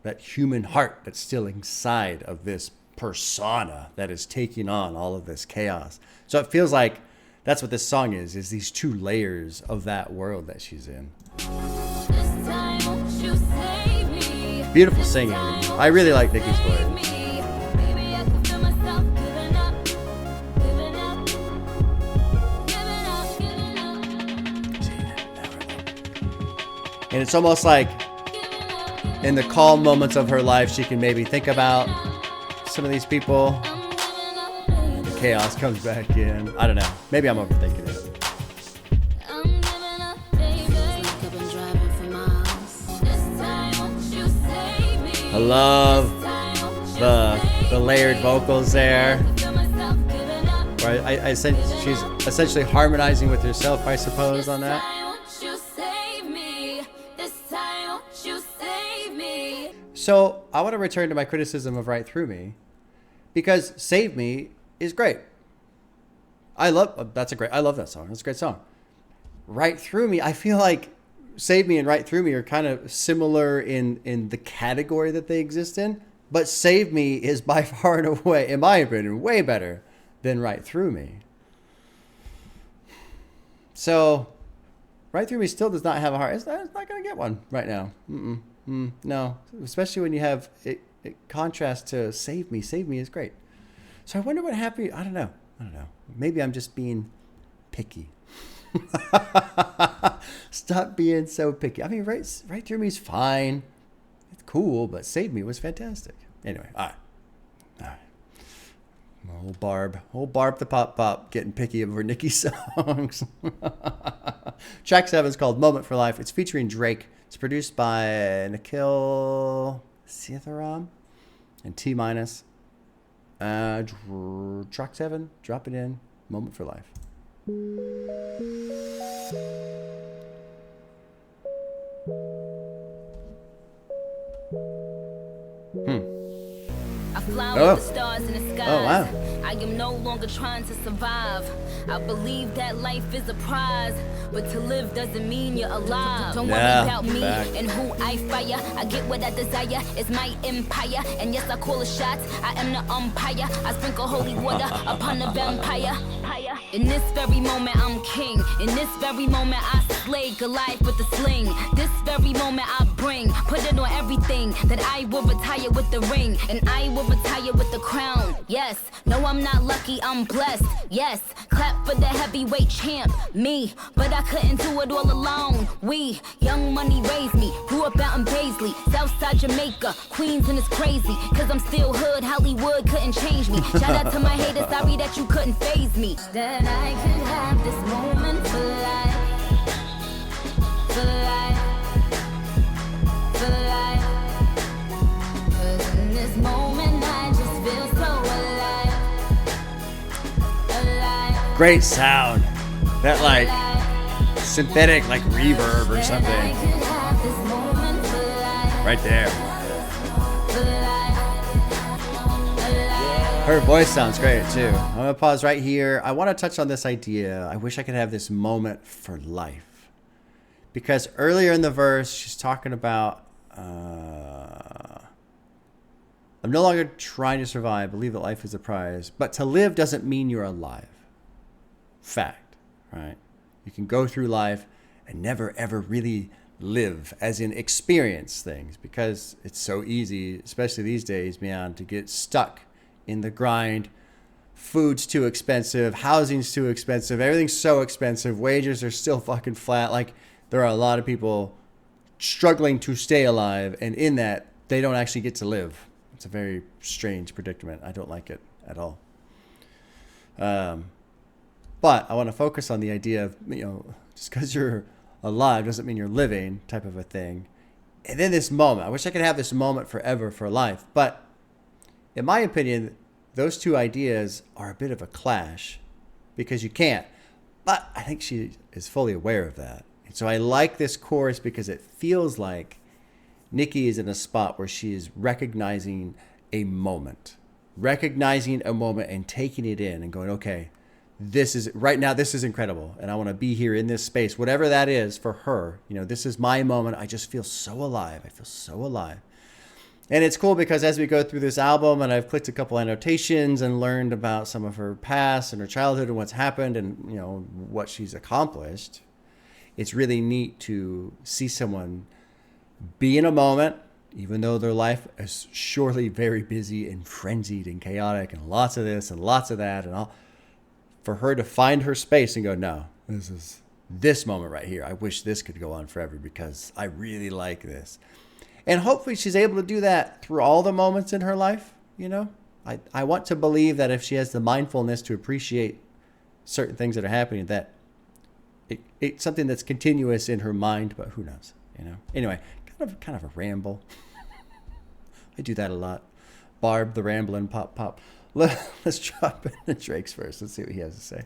that human heart that's still inside of this persona that is taking on all of this chaos. So it feels like that's what this song is these two layers of that world that she's in. Beautiful singing. I really like Nicki's voice. And it's almost like in the calm moments of her life, she can maybe think about some of these people. The chaos comes back in. I don't know. Maybe I'm overthinking it. I love the layered vocals there. Where she's essentially harmonizing with herself, I suppose, on that. So I want to return to my criticism of Right Through Me, because Save Me is great. I love that song. That's a great song. Right Through Me, I feel like Save Me and Right Through Me are kind of similar in the category that they exist in, but Save Me is by far and away, in my opinion, way better than Right Through Me. So Right Through Me still does not have a heart. It's not going to get one right now. No, especially when you have it contrast to Save Me. Save Me is great. So I wonder what happened. I don't know. Maybe I'm just being picky. Stop being so picky. I mean, Right Through Me is fine. It's cool, but Save Me was fantastic. Anyway, all right. Old Barb the Pop getting picky over Nicki songs. Track 7 is called Moment for Life. It's featuring Drake. It's produced by Nikhil Sitharam and T-. Track 7, drop it in. Moment for Life. I fly with the stars in the skies. Oh, wow. I am no longer trying to survive. I believe that life is a prize, but to live doesn't mean you're alive. Don't worry about me and who I fire. I get what I desire. It's my empire, and yes, I call the shots. I am the umpire. I sprinkle holy water upon the vampire. In this very moment, I'm king. In this very moment, I slay Goliath with the sling. This very moment, I put it on everything. That I will retire with the ring, and I will retire with the crown. Yes, no, I'm not lucky, I'm blessed. Yes, clap for the heavyweight champ, me. But I couldn't do it all alone. We, Young Money raised me. Grew up out in Paisley, Southside Jamaica, Queens, and it's crazy. Cause I'm still hood, Hollywood couldn't change me. Shout out to my haters, sorry that you couldn't faze me. That I could have this moment for life. For life. For life. Cause in this moment I just feel so alive. Alive. Great sound. That like synthetic like reverb or something. Right there. Her voice sounds great too. I'm gonna pause right here. I want to touch on this idea. I wish I could have this moment for life. Because earlier in the verse, she's talking about I'm no longer trying to survive. Believe that life is a prize. But to live doesn't mean you're alive. Fact, right? You can go through life and never, ever really live, as in experience things, because it's so easy, especially these days, man, to get stuck in the grind. Food's too expensive. Housing's too expensive. Everything's so expensive. Wages are still fucking flat. Like, there are a lot of people struggling to stay alive, and in that, they don't actually get to live. It's a very strange predicament. I don't like it at all. But I want to focus on the idea of, just because you're alive doesn't mean you're living type of a thing. And then this moment, I wish I could have this moment forever for life. But in my opinion, those two ideas are a bit of a clash because you can't. But I think she is fully aware of that. And so I like this chorus because it feels like Nicki is in a spot where she is recognizing a moment and taking it in and going, okay, this is right now, this is incredible. And I want to be here in this space, whatever that is for her. This is my moment. I just feel so alive. I feel so alive. And it's cool because as we go through this album and I've clicked a couple annotations and learned about some of her past and her childhood and what's happened and, what she's accomplished, it's really neat to see someone be in a moment, even though their life is surely very busy and frenzied and chaotic and lots of this and lots of that and all, for her to find her space and go, no, this is this moment right here. I wish this could go on forever because I really like this. And hopefully she's able to do that through all the moments in her life. I want to believe that if she has the mindfulness to appreciate certain things that are happening, that it's something that's continuous in her mind, but who knows, Anyway, kind of a ramble. I do that a lot. Barb the Ramblin' Pop. Let's drop into Drake's first. Let's see what he has to say.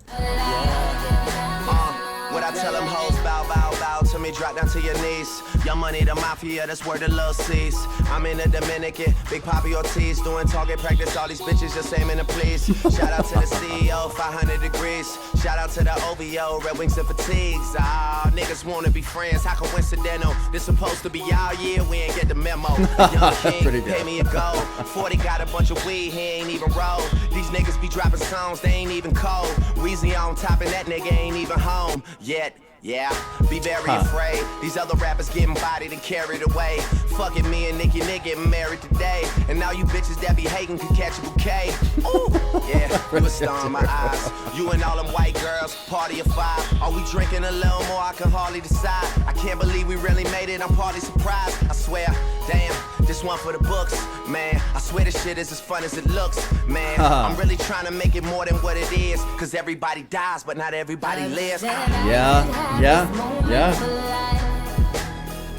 When I tell them hoes bow to me, me drop down to your knees. Young Money, the mafia, that's where the love sees. I'm in the Dominican, Big Papi Ortiz, doing target practice. All these bitches just aiming to please. Shout out to the CEO, 500 degrees. Shout out to the OVO, Red Wings and Fatigues. Ah, niggas wanna be friends, how coincidental? This supposed to be our year, we ain't get the memo. Young King, pay me a go. 40 got a bunch of weed, he ain't even roll. These niggas be dropping songs, they ain't even cold. Weezy on top and that nigga ain't even home yet. Yeah, be very afraid. These other rappers getting bodied and carried away. Fucking me and Nicki getting married today. And now you bitches that be hating can catch a bouquet. Ooh, yeah, you a star in my eyes. You and all them white girls, party of 5. Are we drinking a little more? I can hardly decide. I can't believe we really made it, I'm party surprised. I swear, damn, this one for the books. Man, I swear this shit is as fun as it looks. Man, I'm really trying to make it more than what it is. Cause everybody dies, but not everybody lives. Yeah.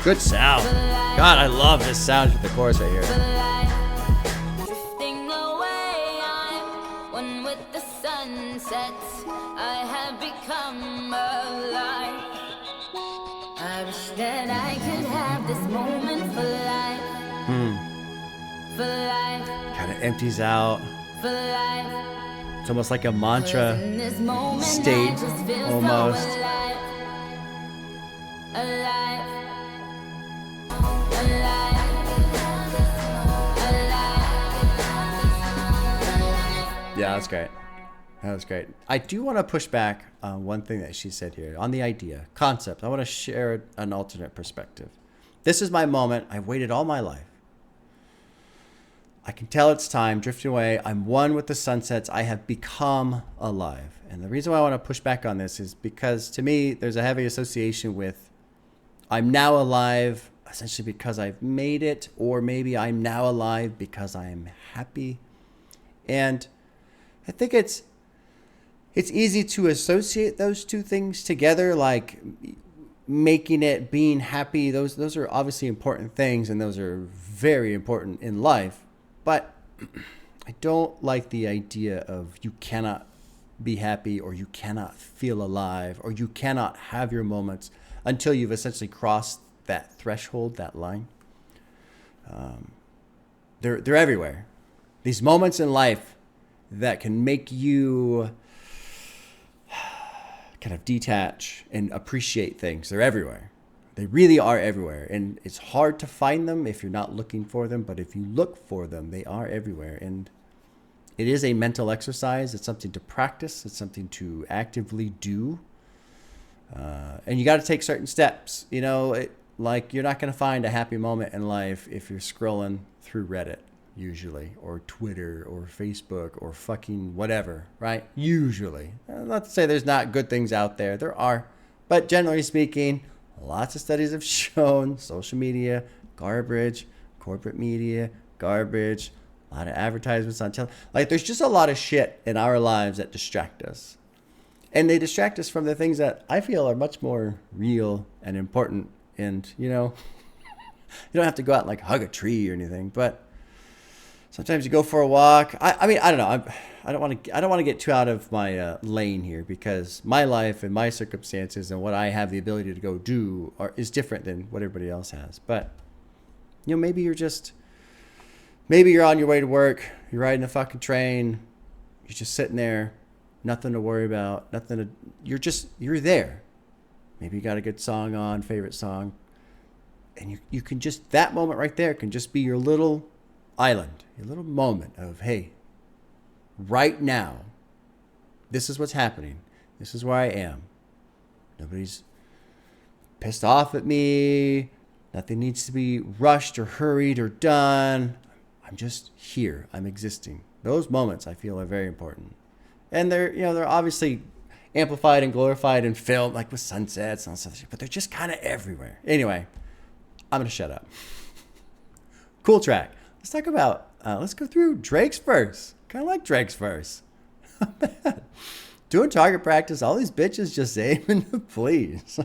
Good sound. God, I love this sound with the chorus right here. Drifting away, I'm one with the sunset. I have become alive. I wish that I could have this moment for life. For life. Kind of empties out. For life. It's almost like a mantra state, almost. Alive. Yeah, that's great. That was great. I do want to push back on one thing that she said here, on the idea, concept. I want to share an alternate perspective. This is my moment. I've waited all my life. I can tell it's time, drifting away. I'm one with the sunsets. I have become alive. And the reason why I want to push back on this is because to me, there's a heavy association with I'm now alive essentially because I've made it, or maybe I'm now alive because I'm happy. And I think it's easy to associate those two things together, like making it, being happy. Those are obviously important things, and those are very important in life. But I don't like the idea of you cannot be happy, or you cannot feel alive, or you cannot have your moments until you've essentially crossed that threshold, that line. They're everywhere. These moments in life that can make you kind of detach and appreciate things. They're everywhere. They really are everywhere. And it's hard to find them if you're not looking for them. But if you look for them, they are everywhere. And it is a mental exercise. It's something to practice. It's something to actively do. And you got to take certain steps. You know, like you're not going to find a happy moment in life if you're scrolling through Reddit, usually, or Twitter, or Facebook, or fucking whatever, right? Usually. Not to say there's not good things out there. There are. But generally speaking, lots of studies have shown social media, garbage, corporate media, garbage, a lot of advertisements on television. Like, there's just a lot of shit in our lives that distract us. And they distract us from the things that I feel are much more real and important. And, you know, you don't have to go out and like hug a tree or anything, but sometimes you go for a walk. I mean, I don't know. I don't want to get too out of my lane here, because my life and my circumstances and what I have the ability to go do is different than what everybody else has. But, you know, maybe you're on your way to work. You're riding a fucking train. You're just sitting there. Nothing to worry about. You're there. Maybe you got a good song on, favorite song. And you can just, that moment right there can just be your little island, your little moment of, hey, right now, this is what's happening. This is where I am. Nobody's pissed off at me. Nothing needs to be rushed or hurried or done. I'm just here. I'm existing. Those moments I feel are very important. And they're obviously amplified and glorified and filmed, like with sunsets and all stuff, but they're just kind of everywhere. Anyway, I'm going to shut up. Cool track. Let's go through Drake's verse. Kind of like Drake's verse. Not bad. Doing target practice, all these bitches just aiming to please.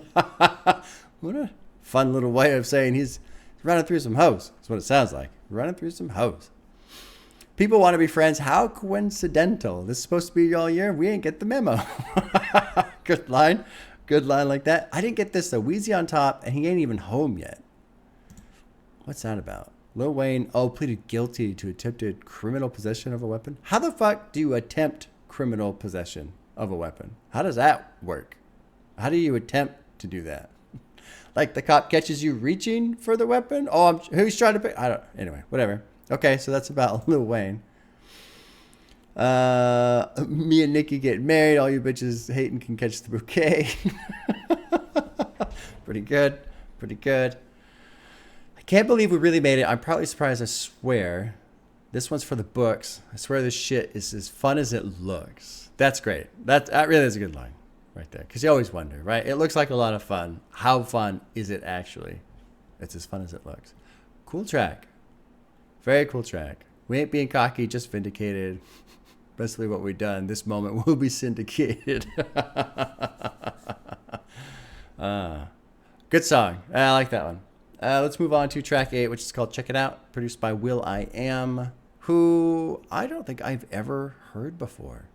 What a fun little way of saying he's running through some hoes. That's what it sounds like. Running through some hoes. People want to be friends. How coincidental. This is supposed to be all year. We ain't get the memo. Good line. Good line like that. I didn't get this though. Wheezy on top, and he ain't even home yet. What's that about? Lil Wayne, pleaded guilty to attempted criminal possession of a weapon. How the fuck do you attempt criminal possession of a weapon? How does that work? How do you attempt to do that? Like the cop catches you reaching for the weapon? Who's trying to pick? Anyway, whatever. Okay, so that's about Lil Wayne. Me and Nicki getting married. All you bitches hating can catch the bouquet. Pretty good. Pretty good. I can't believe we really made it. I'm probably surprised. I swear. This one's for the books. I swear this shit is as fun as it looks. That's great. That really is a good line right there. Because you always wonder, right? It looks like a lot of fun. How fun is it actually? It's as fun as it looks. Cool track. Very cool track. We ain't being cocky, just vindicated. Basically what we've done. This moment will be syndicated. Good song. I like that one. Let's move on to track 8, which is called Check It Out, produced by will.i.am, who I don't think I've ever heard before.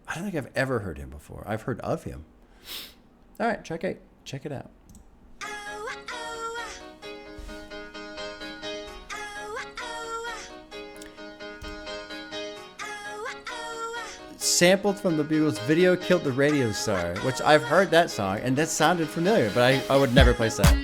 I don't think I've ever heard him before. I've heard of him. All right, track 8. Check it out. Sampled from the Beatles' Video Killed the Radio Star, which I've heard that song, and that sounded familiar, but I would never place that.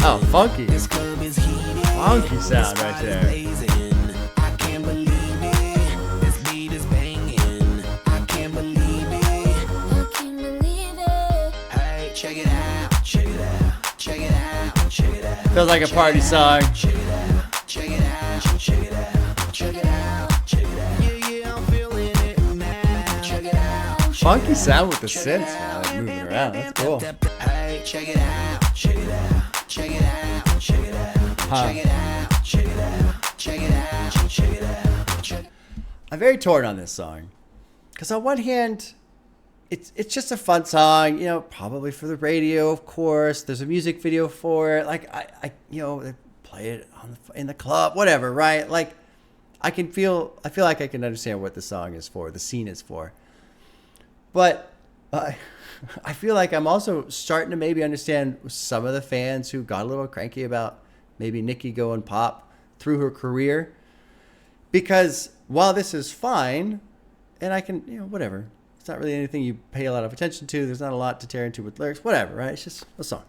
Oh, funky. Funky sound right there. I can't believe it. This beat is banging. I can't believe it. I can't believe it. Hey, check it out. Check it out. Check it out. Check it out. Feels like a party song. Check it out. Check it out. Check it out. Check it out. Check it out. Yeah, I'm feeling it now. Check it out. Funky sound with the synths, like moving around. That's cool. Hey, check it out. Check it out. Check it out, check it out, check it out, check it out, check it out, check it out. I'm very torn on this song, because on one hand, it's just a fun song, you know, probably for the radio, of course. There's a music video for it, like I they play it in the club, whatever, right? Like I feel like I can understand what the song is for, the scene is for, but I feel like I'm also starting to maybe understand some of the fans who got a little cranky about maybe Nicki going pop through her career. Because while this is fine, and I can, whatever. It's not really anything you pay a lot of attention to. There's not a lot to tear into with lyrics. Whatever, right? It's just a song.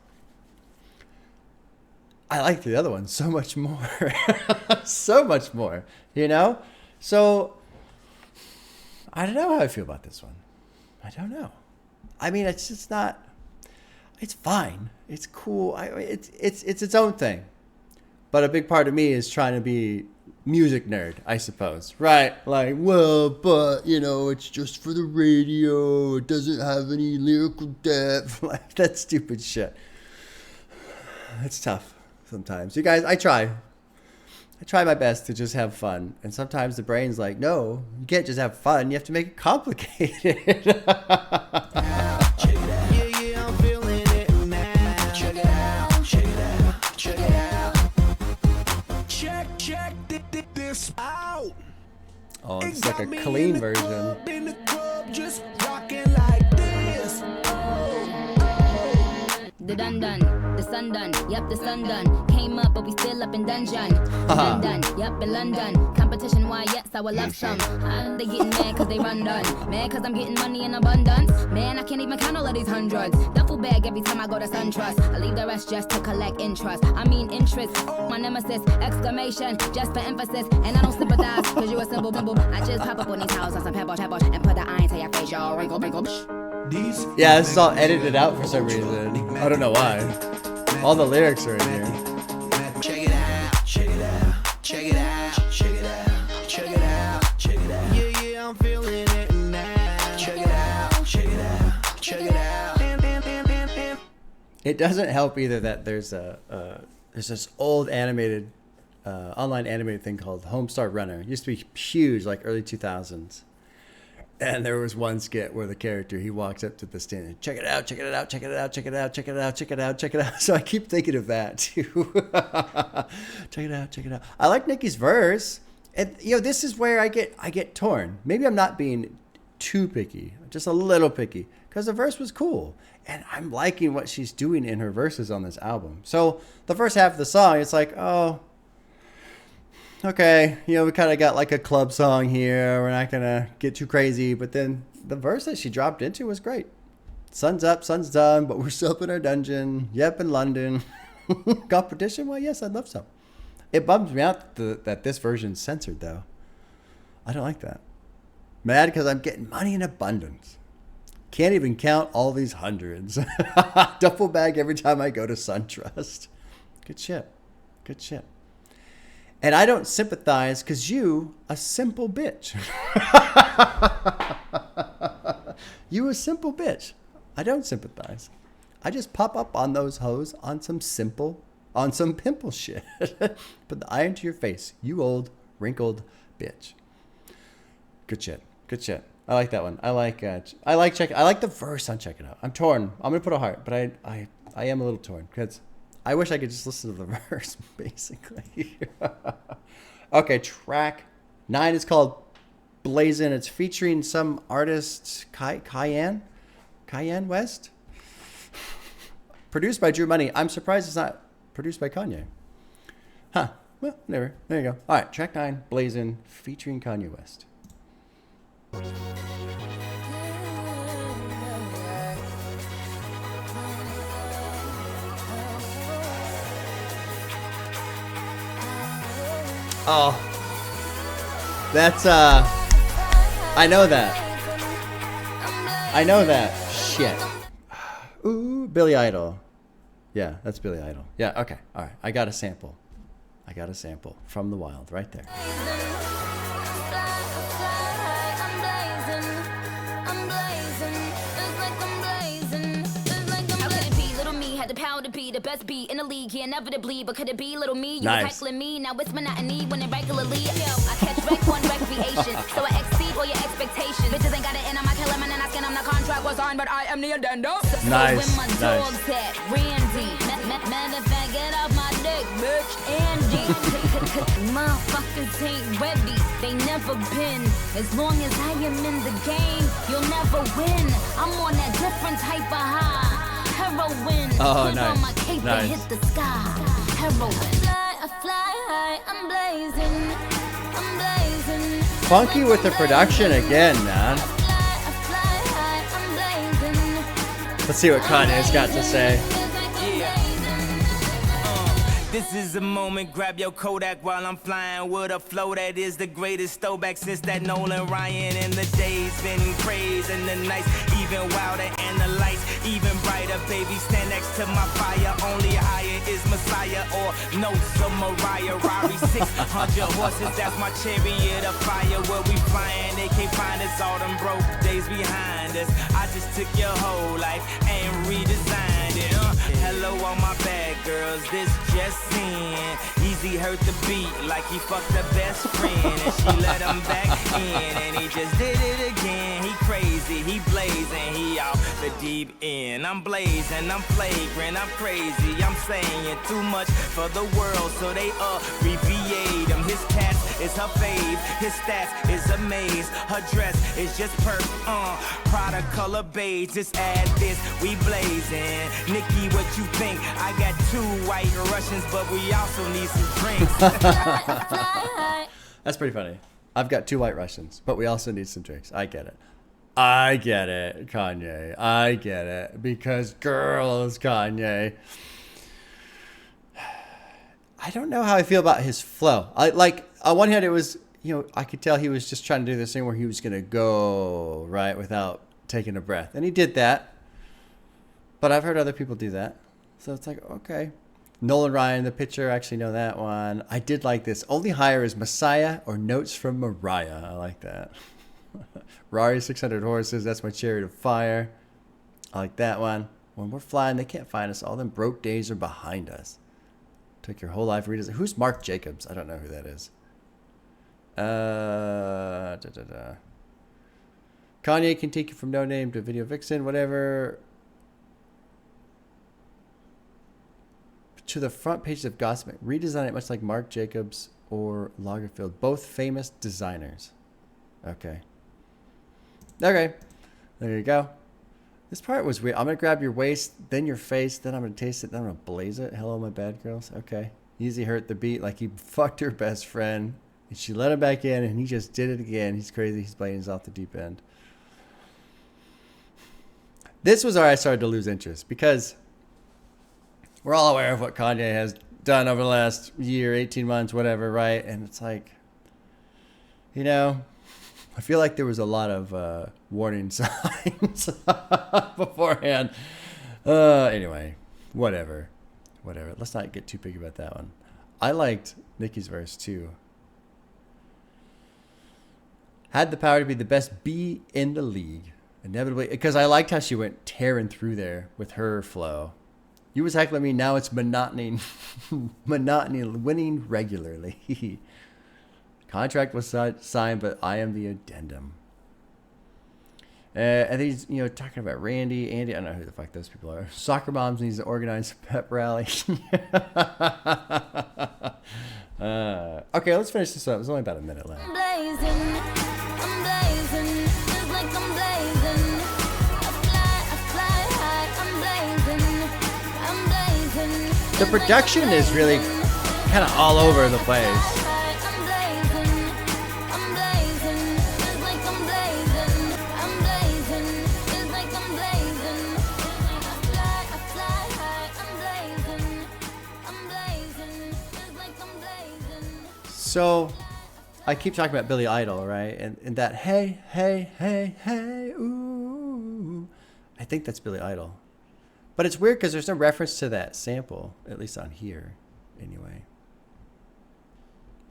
I like the other one so much more. So much more, So, I don't know how I feel about this one. I don't know. I mean, it's just not. It's fine. It's cool. It's its own thing. But a big part of me is trying to be music nerd, I suppose. Right? Like, well, but it's just for the radio. It doesn't have any lyrical depth. Like that stupid shit. It's tough sometimes. You guys, I try my best to just have fun. And sometimes the brain's like, no, you can't just have fun. You have to make it complicated. Oh, it's like a clean version. The done, the sun done, yep, the sun done. Came up, but we still up in dungeon. Done, yep, in London. Competition, why, yes, I will love some. They getting mad cause they run done. Mad cause I'm getting money in abundance. Man, I can't even count all of these hundreds. Duffel bag every time I go to SunTrust. I leave the rest just to collect interest. I mean interest, my nemesis, exclamation, just for emphasis. And I don't sympathize, cause you a simple bimble. I just pop up on these houses on some pebble, and put the iron to your face, y'all. Wrinkle, wrinkle, Yeah, this is all edited out for some reason. I don't know why. All the lyrics are in here. Check it out, check it out, check it out, check it out, check it out, check it out. Yeah, I'm feeling it now. Check it out, check it out, check it out. It doesn't help either that there's this old animated online animated thing called Homestar Runner. It used to be huge, like early 2000s. And there was one skit where the character, he walks up to the stand and check it out, check it out, check it out, check it out, check it out, check it out, check it out. So I keep thinking of that too. Check it out, check it out. I like Nicki's verse. And this is where I get torn. Maybe I'm not being too picky, just a little picky, because the verse was cool. And I'm liking what she's doing in her verses on this album. So the first half of the song, it's like, oh, okay, we kind of got like a club song here. We're not going to get too crazy. But then the verse that she dropped into was great. Sun's up, sun's done, but we're still up in our dungeon. Yep, in London. Competition? Well, yes, I'd love some. It bums me out that this version's censored, though. I don't like that. Mad because I'm getting money in abundance. Can't even count all these hundreds. Duffel bag every time I go to SunTrust. Good shit. Good shit. And I don't sympathize because you, a simple bitch. You a simple bitch. I don't sympathize. I just pop up on those hoes on some pimple shit. Put the iron to your face, you old, wrinkled bitch. Good shit. Good shit. I like that one. I like the verse on Check It Out. I'm torn. I'm going to put a heart, but I am a little torn because I wish I could just listen to the verse, basically. Okay, track 9 is called Blazin. It's featuring some artist, Cayenne West. Produced by Drew Money. I'm surprised it's not produced by Kanye. Huh. Well, whatever. There you go. All right, track 9, Blazin, featuring Kanye West. Oh, that's I know that shit. Ooh, Billy Idol. Yeah, that's Billy Idol. Yeah, okay, all right. I got a sample from the wild right there. The power to be the best beat in the league, yeah, inevitably. But could it be little me? You nice. Was heckling me, now it's monotony when it regularly. Yo, I catch wreck on recreation, so I exceed all your expectations. Bitches ain't got it in, I'm not killing, and I skin, I'm the contract was on, but I am the addendum. Nice, So when my dog's at Randy, matter of fact, get off my dick, bitch, Andy. Motherfuckers ain't ready, they never been. As long as I am in the game, you'll never win. I'm on that different type of high. Heroin. Oh, Put nice. on my cape Nice. and hit the sky. Heroin. I fly high, I'm blazing. I'm blazing. Funky with the production again, man. I fly high, I'm blazing. Let's see what Kanye's got to say. This is a moment, grab your Kodak while I'm flying with a flow that is the greatest throwback since that Nolan Ryan. And the days been crazy and the nights even wilder and the lights even brighter. Baby, stand next to my fire. Only higher is Messiah or notes of Mariah. Rari 600 horses, that's my chariot of fire. Where we flying, they can't find us. All them broke days behind us. I just took your whole life and redesigned it. Hello, all my bad girls, this just in. Easy hurt the beat like he fucked her best friend, and she let him back in, and he just did it again. He crazy, he blazing, he off the deep end. I'm blazing, I'm flagrant, I'm crazy, I'm saying too much for the world, so they abbreviate him. His tats is her fave, his stats is a maze, her dress is just perp, Prada color beige, just add this, we blazing. Nicki, what you think? I got 2 white Russians, but we also need some drinks. That's pretty funny. I've got 2 white Russians, but we also need some drinks. I get it. I get it, Kanye. I get it. Because girls, Kanye. I don't know how I feel about his flow. On one hand, it was, I could tell he was just trying to do this thing where he was going to go, right, without taking a breath. And he did that. But I've heard other people do that. So it's like, okay. Nolan Ryan, the pitcher, I actually know that one. I did like this. Only higher is Messiah or Notes from Mariah. I like that. Rari 600 horses. That's my chariot of fire. I like that one. When we're flying, they can't find us. All them broke days are behind us. Took your whole life. Who's Mark Jacobs? I don't know who that is. Kanye can take you from no name to video vixen, whatever. To the front pages of Gossip. Redesign it much like Marc Jacobs or Lagerfeld. Both famous designers. Okay. Okay. There you go. This part was weird. I'm going to grab your waist, then your face, then I'm going to taste it, then I'm going to blaze it. Hello, my bad girls. Okay. Easy hurt the beat like he fucked her best friend. And she let him back in, and he just did it again. He's crazy. He's playing off the deep end. This was where I started to lose interest because we're all aware of what Kanye has done over the last year, 18 months, whatever, right? And it's like, you know, I feel like there was a lot of warning signs beforehand. Anyway, whatever. Let's not get too picky about that one. I liked Nicki's verse too. Had the power to be the best B in the league. Inevitably, because I liked how she went tearing through there with her flow. You was heckling me, now it's monotony, winning regularly. Contract was signed, but I am the addendum. I think he's, talking about Andy. I don't know who the fuck those people are. Soccer moms needs to organize a pep rally. Okay, let's finish this up. There's only about a minute left. I'm blazing, just like I'm blazing. I fly high, I'm blazing. The production is really kind of all over the place. So, I keep talking about Billy Idol, right? And that hey, hey, hey, hey, ooh. I think that's Billy Idol. But it's weird because there's no reference to that sample, at least on here, anyway.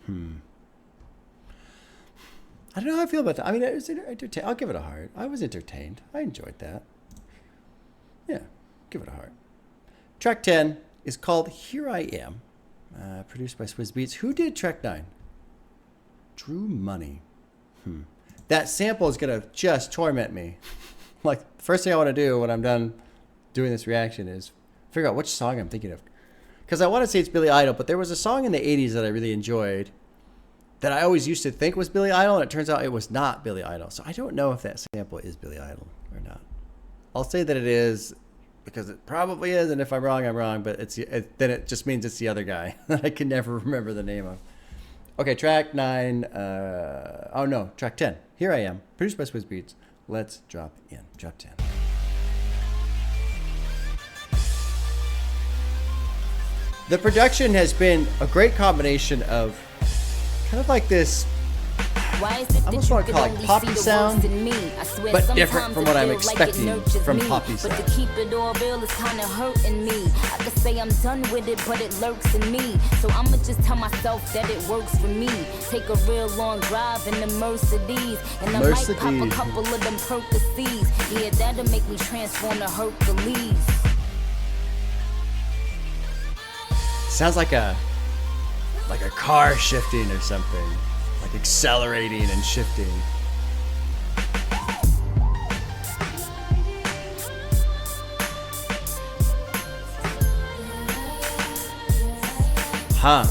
I don't know how I feel about that. I mean, it was entertaining. I'll give it a heart. I was entertained. I enjoyed that. Yeah, give it a heart. Track 10 is called Here I Am, produced by Swizz Beatz. Who did track 9? Drew Money. That sample is going to just torment me. Like, the first thing I want to do when I'm done doing this reaction is figure out which song I'm thinking of. Because I want to say it's Billy Idol, but there was a song in the 80s that I really enjoyed that I always used to think was Billy Idol, and it turns out it was not Billy Idol. So I don't know if that sample is Billy Idol or not. I'll say that it is because it probably is, and if I'm wrong, I'm wrong, but then it just means it's the other guy that I can never remember the name of. Okay, track 9. Track 10. Here I Am, produced by Swizz Beatz. Let's drop in. Drop 10. The production has been a great combination of kind of like this, I almost want to call it poppy sound, but different from what I'm expecting from poppy sound. But to keep it all real is kind of hurting me. I could say I'm done with it, but it lurks in me. So I'ma just tell myself that it works for me. Take a real long drive in the Mercedes, and I might pop a couple of them Percocets. Yeah, that'll make me transform to Hercules. Sounds like a car shifting or something. Like accelerating and shifting. Huh.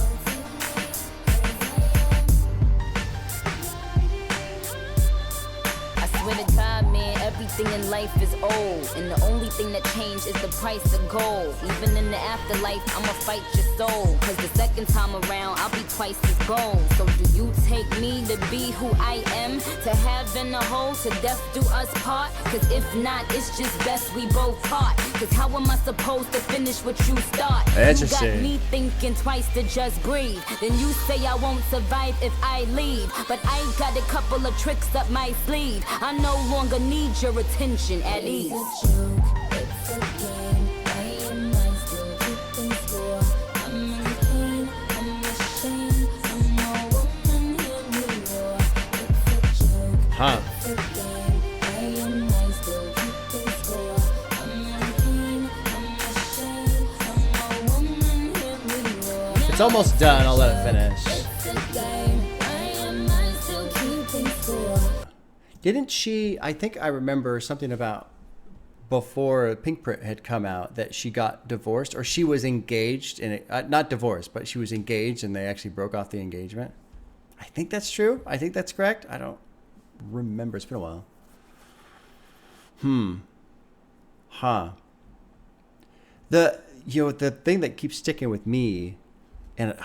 I swear to God, man, everything in life is old, and the only thing that changed is the price of gold. Even in the afterlife, I'ma fight your soul, cause the second time around, I'll be twice as gold. So do you take me to be who I am, to heaven or hole, to death do us part? Cause if not, it's just best we both part. Cause how am I supposed to finish what you start? You got me thinking twice to just breathe. Then you say I won't survive if I leave, but I got a couple of tricks up my sleeve. I no longer need your attention at ease. It's a joke, it's a game. I am mine, still keeping score. I'm in pain, I'm ashamed. I'm no woman in New York. It's a joke, it's a game. I am mine, still keeping score. I'm in pain, almost done. I'll let it finish. Didn't she, I think I remember something about before Pink Print had come out that she got divorced, or she was engaged, and not divorced, but she was engaged and they actually broke off the engagement. I think that's true. I think that's correct. I don't remember. It's been a while. The thing that keeps sticking with me, and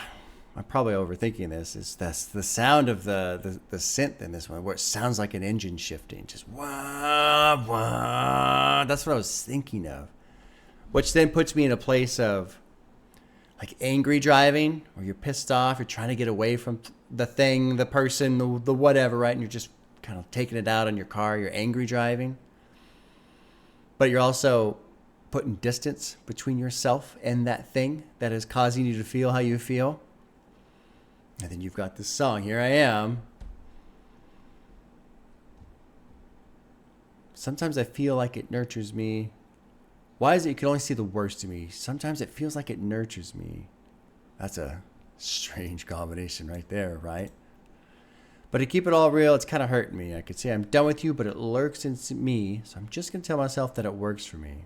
I'm probably overthinking this, is that's the sound of the synth in this one, where it sounds like an engine shifting, just wah, wah. That's what I was thinking of, which then puts me in a place of like angry driving, where you're pissed off, you're trying to get away from the thing, the person, the whatever, right? And you're just kind of taking it out on your car. You're angry driving, but you're also putting distance between yourself and that thing that is causing you to feel how you feel. And then you've got this song, Here I Am. Sometimes I feel like it nurtures me. Why is it you can only see the worst of me? Sometimes it feels like it nurtures me. That's a strange combination right there, right? But to keep it all real, it's kind of hurting me. I could say I'm done with you, but it lurks in me. So I'm just going to tell myself that it works for me.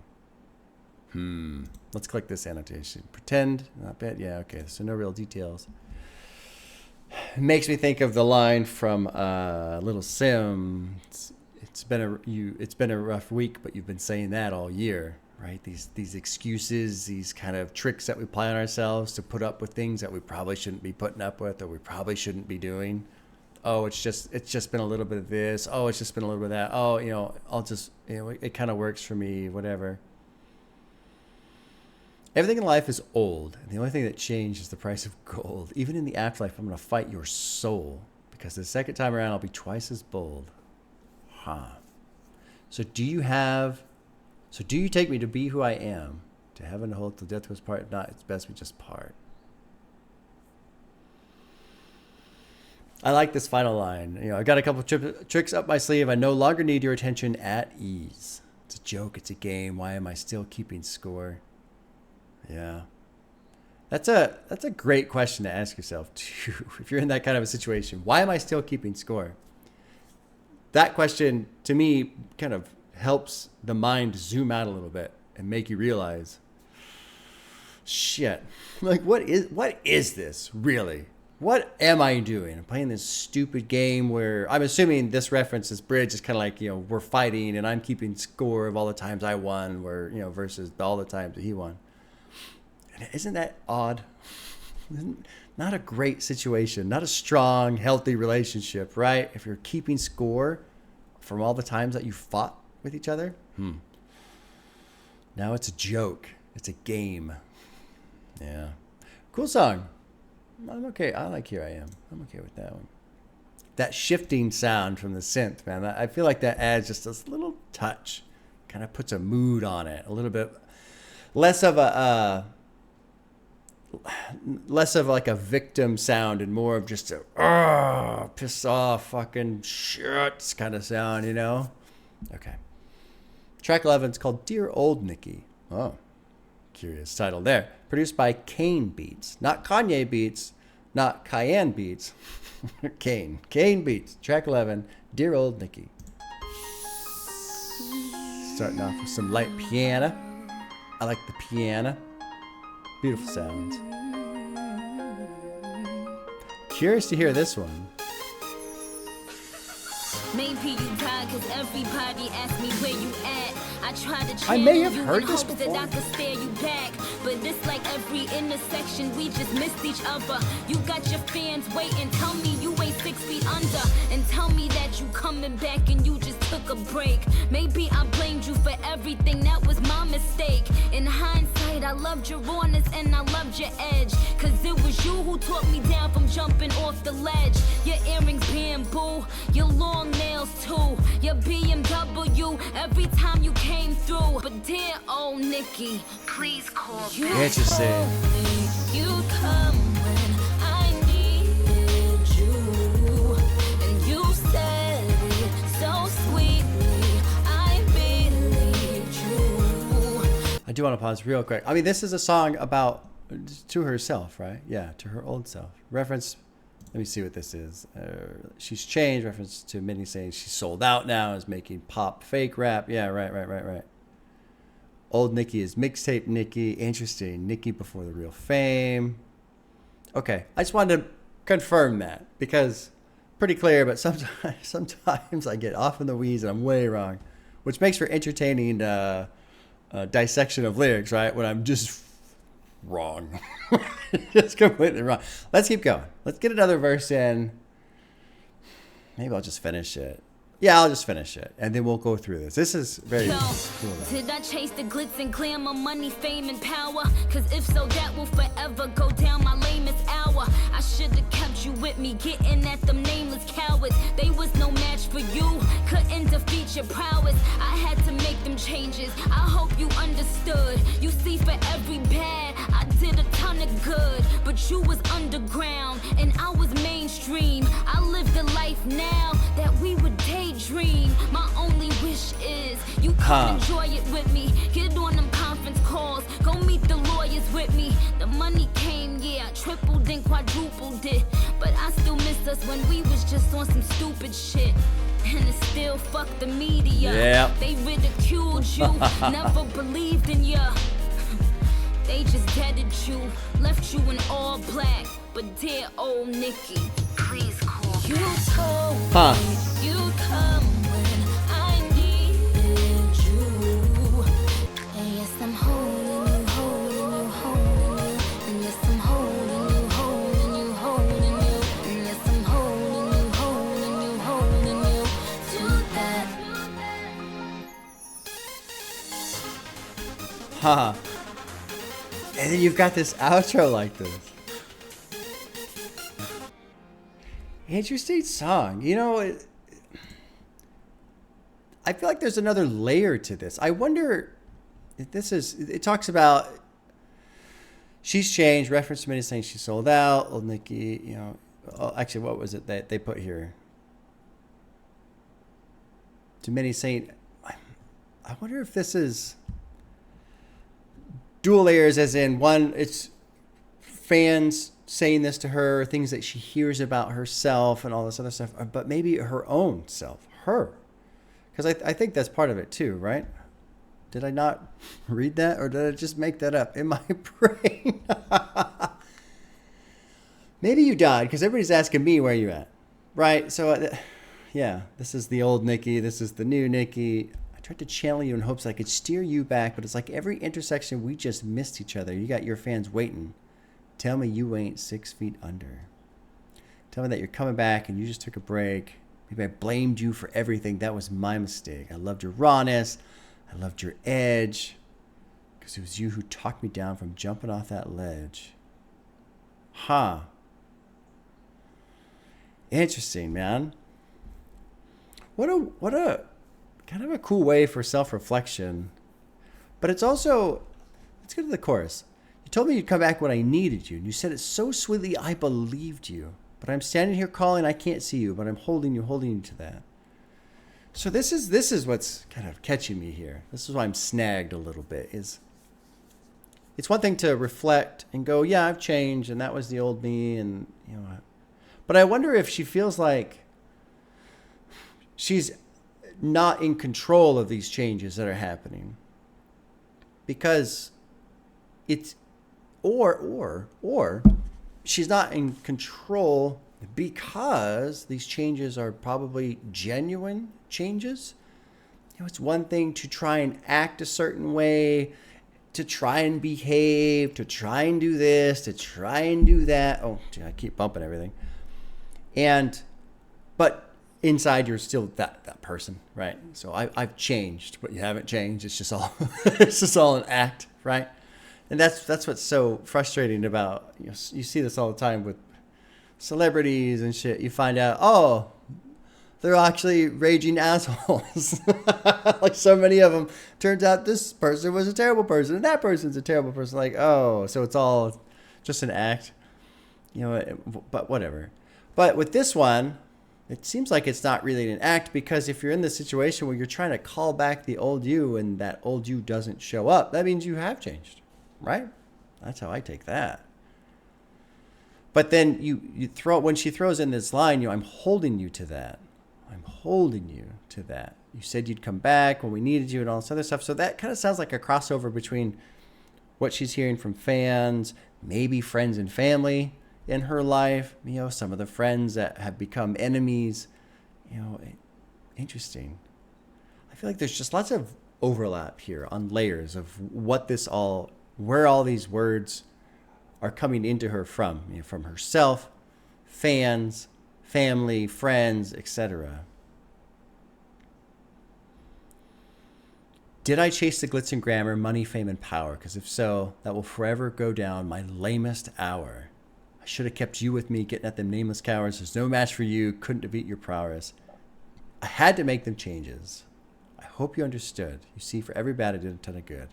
Let's click this annotation. Pretend, not bad. Yeah, okay. So no real details. It makes me think of the line from Little Sim. It's been a rough week, but you've been saying that all year, right? These excuses, these kind of tricks that we play on ourselves to put up with things that we probably shouldn't be putting up with, or we probably shouldn't be doing. Oh, it's just been a little bit of this. Oh, it's just been a little bit of that. Oh, it kind of works for me, whatever. Everything in life is old, and the only thing that changed is the price of gold. Even in the afterlife, I'm going to fight your soul, because the second time around, I'll be twice as bold. So do you take me to be who I am? To heaven to hold till death was part? If not, it's best we just part. I like this final line. I got a couple tricks up my sleeve. I no longer need your attention at ease. It's a joke. It's a game. Why am I still keeping score? Yeah. That's a great question to ask yourself, too, if you're in that kind of a situation. Why am I still keeping score? That question, to me, kind of helps the mind zoom out a little bit and make you realize, shit, like, what is this, really? What am I doing? I'm playing this stupid game where I'm assuming this reference, this bridge, is kind of like, we're fighting and I'm keeping score of all the times I won, versus all the times that he won. Isn't that odd? Not a great situation, not a strong, healthy relationship, right? If you're keeping score from all the times that you fought with each other. Now it's a joke. It's a game. Yeah. Cool song. I'm okay. I like Here I Am. I'm okay with that one. That shifting sound from the synth, man, I feel like that adds just this little touch. Kind of puts a mood on it. A little bit less of like a victim sound and more of just a pissed off fucking shit kind of sound, Okay. Track 11 is called Dear Old Nicki. Oh, curious title there. Produced by Kane Beats. Not Kanye Beats, not Cayenne Beats. Kane Beats. Track 11, Dear Old Nicki. Starting off with some light piano. I like the piano. Beautiful sounds. Curious to hear this one. Maybe you died cause everybody asked me where you at. I tried to I may have heard this before. That I could stare you back. But it's like every intersection, we just missed each other. You got your fans waiting, tell me you ain't 6 feet under. And tell me that you coming back and you just took a break. Maybe I blamed you for everything, that was my mistake. In hindsight, I loved your rawness and I loved your edge. Cause it was you who talked me down from jumping off the ledge. Your earrings bamboo, your long nails too. Your BMW, every time you came through. But dear old Nicki, please call back. Interesting. You come when I needed you. And you said it so sweetly, I believed you. I do want to pause real quick. I mean, this is a song about to herself, right? Yeah, to her old self. Reference, let me see what this is. She's changed, reference to Minnie saying she's sold out now, is making pop fake rap. Yeah, right. Old Nicki is mixtape Nicki. Interesting. Nicki before the real fame. Okay, I just wanted to confirm that because pretty clear, but sometimes I get off in the weeds and I'm way wrong, which makes for entertaining dissection of lyrics, right? When I'm just wrong. Just completely wrong. Let's keep going. Let's get another verse in. Maybe I'll just finish it. Yeah, I'll just finish it, and then we'll go through this. This is very cool. Did I chase the glitz and glamour, money, fame, and power? Cause if so, that will forever go down my lamest hour. I should've kept you with me, getting at them nameless cowards. They was no match for you, couldn't defeat your prowess. I had to make them changes, I hope you understood. You see, for every bad, I did a ton of good. But you was underground, and I was mainstream. I lived a life now that we would daydream. My only wish is you come enjoy it with me. Get on them conference calls, go meet the lawyers with me. The money came, yeah, tripled and quadrupled it. But I still miss us when we was just on some stupid shit. And it still fuck the media. Yeah. They ridiculed you, never believed in ya. They just deaded you, left you in all black. But dear old Nicki, please call. You told me you'd come when I needed you. And yes, I'm holding you, holding you, holding you. And yes, I'm holding you, holding you, holding you. And yes, I'm holding you, holding you, holding you. To that. And then you've got this outro like this. Interesting song. You know, I feel like there's another layer to this. I wonder if this is, it talks about she's changed, reference to Minnie saying she sold out, Old Nicki, you know, actually, what was it that they put here? To Minnie saying, I wonder if this is dual layers, as in one, it's fans saying this to her, things that she hears about herself and all this other stuff, but maybe her own self, her. Because I think that's part of it too, right? Did I not read that, or did I just make that up in my brain? Maybe you died, because everybody's asking me where you at, right? So, yeah, this is the old Nicki, this is the new Nicki. I tried to channel you in hopes I could steer you back, but it's like every intersection we just missed each other. You got your fans waiting. Tell me you ain't 6 feet under. Tell me that you're coming back and you just took a break. Maybe I blamed you for everything. That was my mistake. I loved your rawness. I loved your edge. Because it was you who talked me down from jumping off that ledge. Interesting, man. What a kind of a cool way for self-reflection. But it's also, let's go to the chorus. You told me you'd come back when I needed you, and you said it so sweetly I believed you. But I'm standing here calling, I can't see you, but I'm holding you to that. So this is what's kind of catching me here. This is why I'm snagged a little bit. It's one thing to reflect and go, yeah, I've changed, and that was the old me, and you know. But I wonder if she feels like she's not in control of these changes that are happening, because it's or she's not in control because these changes are probably genuine changes. You know, it's one thing to try and act a certain way, to try and behave, to try and do this, to try and do that. Oh, gee, I keep bumping everything. But inside you're still that person, right? So I've changed, but you haven't changed. It's just all it's just all an act, right? And that's what's so frustrating about, you know, you see this all the time with celebrities and shit. You find out, oh, they're actually raging assholes. Like so many of them. Turns out this person was a terrible person and that person's a terrible person. Like, oh, so it's all just an act, you know, but whatever. But with this one, it seems like it's not really an act, because if you're in this situation where you're trying to call back the old you and that old you doesn't show up, that means you have changed, right? That's how I take that. But then you throw, when she throws in this line, I'm holding you to that. I'm holding you to that. You said you'd come back when we needed you and all this other stuff. So that kind of sounds like a crossover between what she's hearing from fans, maybe friends and family in her life, some of the friends that have become enemies, interesting. I feel like there's just lots of overlap here on layers of where all these words are coming into her from herself, fans, family, friends, etc. Did I chase the glitz and glamour, money, fame, and power? Because if so, that will forever go down my lamest hour. I should have kept you with me, getting at them nameless cowards. There's no match for you, couldn't defeat your prowess. I had to make them changes. I hope you understood. You see, for every bad, I did a ton of good.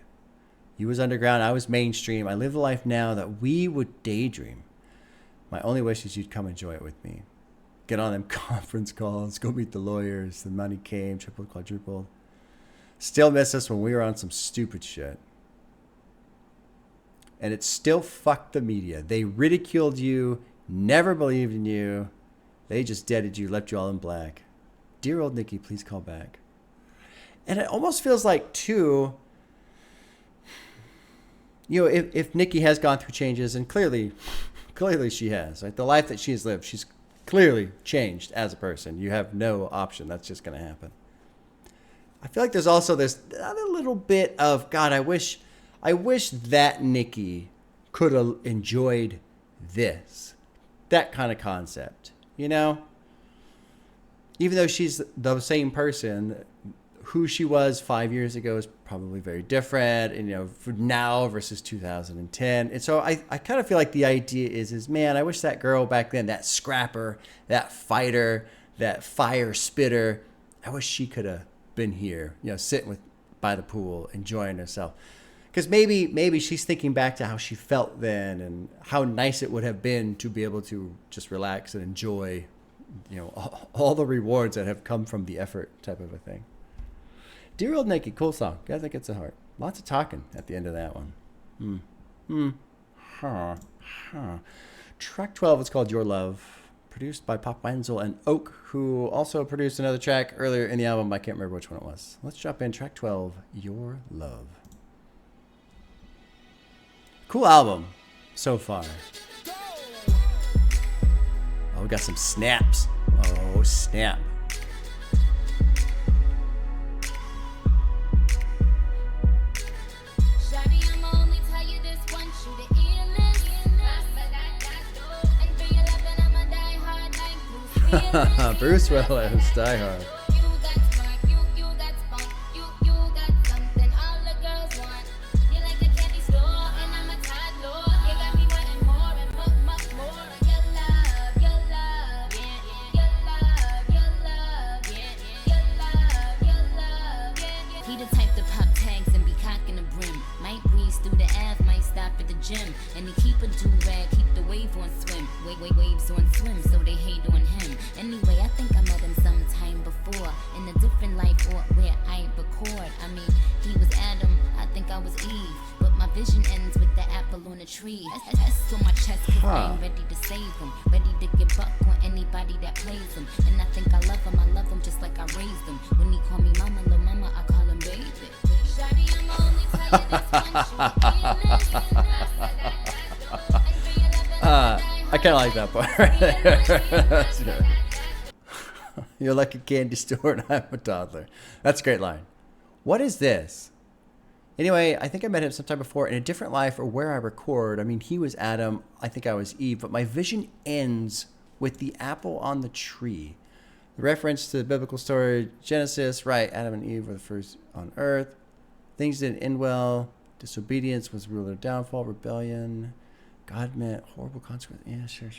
You was underground, I was mainstream. I live the life now that we would daydream. My only wish is you'd come enjoy it with me. Get on them conference calls, go meet the lawyers. The money came, tripled, quadrupled. Still miss us when we were on some stupid shit. And it still fucked the media. They ridiculed you, never believed in you. They just deaded you, left you all in black. Dear old Nicki, please call back. And it almost feels like, too, if Nicki has gone through changes, and clearly she has, right? The life that she has lived, she's clearly changed as a person. You have no option. That's just going to happen. I feel like there's also this other little bit of, God, I wish that Nicki could have enjoyed this. That kind of concept, Even though she's the same person, who she was 5 years ago is probably very different, and, for now versus 2010. And so I kind of feel like the idea is, man, I wish that girl back then, that scrapper, that fighter, that fire spitter, I wish she could have been here, sitting by the pool, enjoying herself. Because maybe she's thinking back to how she felt then and how nice it would have been to be able to just relax and enjoy, all the rewards that have come from the effort type of a thing. Dear old Nicki, cool song. I think it's a heart. Lots of talking at the end of that one. Track 12 is called Your Love. Produced by Pop Denzel and Oak, who also produced another track earlier in the album. I can't remember which one it was. Let's drop in track 12, Your Love. Cool album so far. Oh, we got some snaps. Oh, snap. Bruce Willis, Die Hard. He the type to pop tags and be cocking the brim. Might breeze through the Ave, might stop at the gym. And he keep a do-rag, keep the wave on swim. Waves on swim, so they hate on him. Anyway, I think I met him sometime before in a different life or where I record. I mean, he was Adam, I think I was Eve. But my vision ends with the apple on the tree. S on my chest, cause I ain't ready to save him. Ready to get buck on anybody that plays him. And I think I love him just like I raised him. When he call me mama, little mama, I call him baby. Shawty, I'm only tell you this one, I kind of like that part. That's good. You're like a candy store and I'm a toddler. That's a great line. What is this? Anyway, I think I met him sometime before in a different life or where I record. I mean, he was Adam. I think I was Eve. But my vision ends with the apple on the tree. The reference to the biblical story, Genesis, right, Adam and Eve were the first on earth. Things didn't end well. Disobedience was rule of their downfall. Rebellion. God meant horrible consequences. Yeah, sure.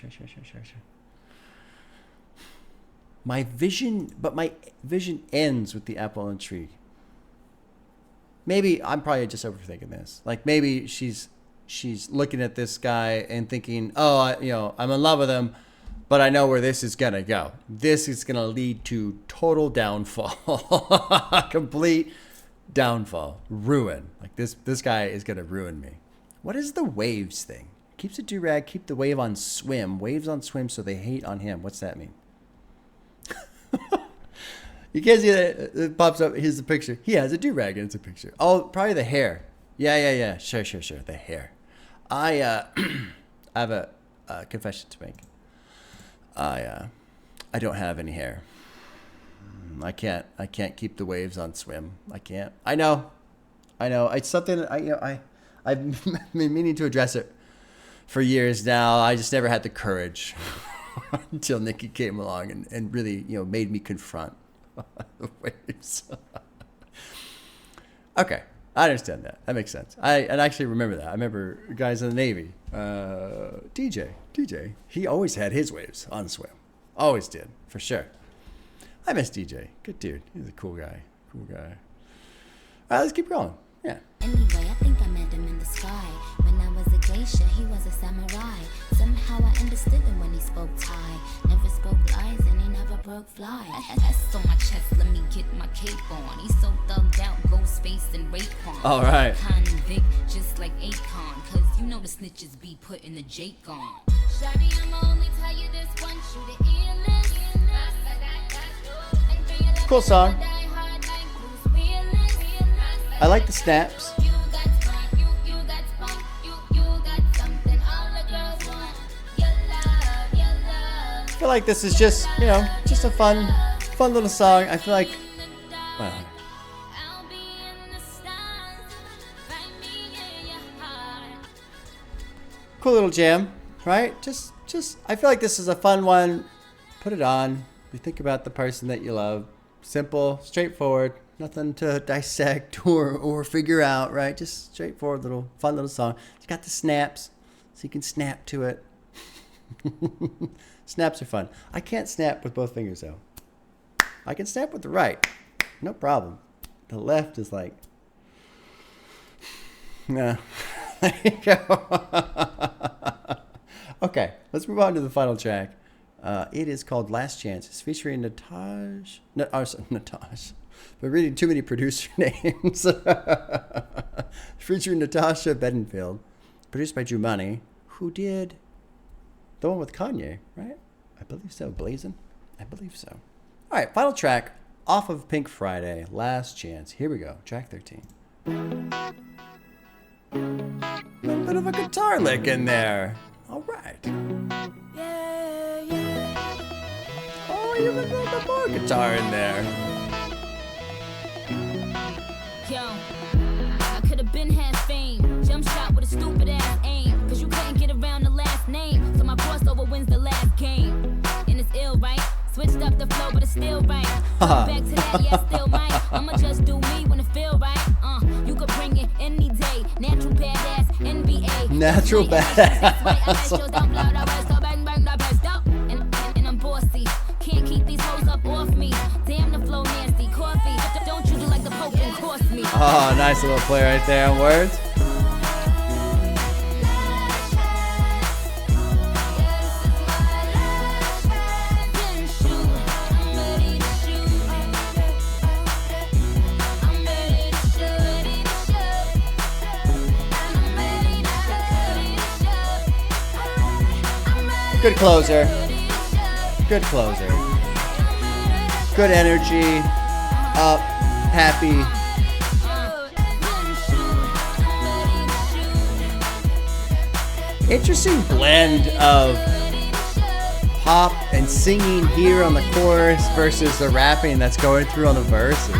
My vision ends with the apple on the tree. Maybe I'm probably just overthinking this. Like maybe she's looking at this guy and thinking, oh, I'm in love with him, but I know where this is gonna go. This is gonna lead to total downfall, complete downfall, ruin. Like this guy is gonna ruin me. What is the waves thing? Keeps a do-rag, keep the wave on swim. Waves on swim, so they hate on him. What's that mean? You can't see that. It pops up. Here's the picture. He has a do-rag, and it's a picture. Oh, probably the hair. Yeah. Sure. The hair. I have a confession to make. I don't have any hair. I can't keep the waves on swim. I can't. I know. It's something that I've been meaning to address it for years now. I just never had the courage until Nicki came along and really, made me confront the waves. Okay. I understand that. That makes sense. I actually remember that. I remember guys in the Navy. DJ. He always had his waves on swim. Always did, for sure. I miss DJ. Good dude. He's a cool guy. All right, let's keep going. Yeah. Anyway, I think I met him in the sky. When I was a glacier, he was a samurai. Somehow I understood him when he spoke Thai. Never spoke lies and he never broke fly. That's on my chest, let me get my cape on. He's so thugged out, ghost space and Raekwon. All right. Convict, just like Akon. Cause you know the snitches be putting the Jake on. Shawty, I'ma only tell you this one, shoot it illness. Cool song. I like the snaps. I feel like this is just, just a fun little song. I feel like, well, cool little jam, right? Just, I feel like this is a fun one. Put it on. You think about the person that you love. Simple, straightforward. Nothing to dissect or figure out, right? Just straightforward fun little song. It's got the snaps, so you can snap to it. Snaps are fun. I can't snap with both fingers, though. I can snap with the right. No problem. The left is like... Nah. There you go. Okay, let's move on to the final track. It is called Last Chance. It's featuring Nataj. But reading too many producer names. Featuring Natasha Bedingfield. Produced by Jumoney, who did the one with Kanye, right? I believe so. Blazin? I believe so. All right, final track off of Pink Friday. Last Chance. Here we go. Track 13. A little bit of a guitar lick in there. All right. Oh, you got a little bit more guitar in there. Yo, I could have been half fame. Jump shot with a stupid ass aim. Cause you couldn't get around the last name. So my crossover wins the last game. And it's ill, right? Switched up the flow, but it's still right. Back to that, yeah, still might. I'ma just do me when it feel right. You could bring it any day. Natural badass, NBA. Natural badass. And I'm bossy. Can't keep these hoes up off me. Damn, the flow nasty. Coffee. Don't you do like the Pope and cross me. Oh, nice little play right there on words. Good closer. Good closer. Good energy. Up. Happy. Interesting blend of pop and singing here on the chorus versus the rapping that's going through on the verses.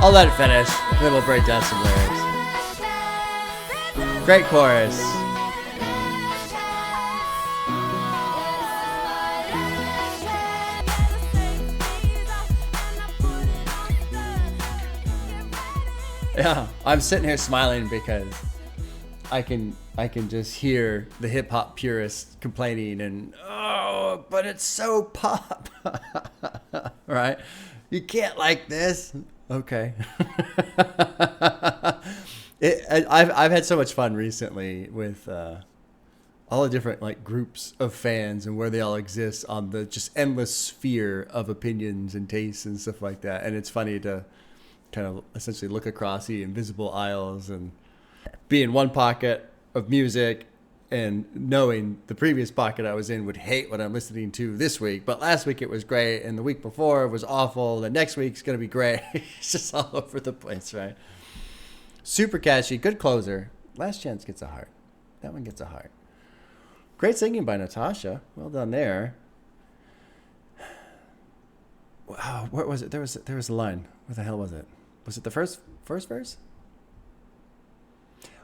I'll let it finish, then we'll break down some lyrics. Great chorus. Yeah, I'm sitting here smiling because I can just hear the hip hop purists complaining and but it's so pop, right? You can't like this. Okay. I've had so much fun recently with all the different like groups of fans and where they all exist on the just endless sphere of opinions and tastes and stuff like that. And it's funny to kind of essentially look across the invisible aisles and be in one pocket of music and knowing the previous pocket I was in would hate what I'm listening to this week, but last week it was great and the week before it was awful. The next week's going to be great. It's just all over the place, right? Super catchy, good closer. Last Chance gets a heart. That one gets a heart. Great singing by Natasha. Well done there. Wow, what was it? There was a line. What the hell was it? Was it the first verse?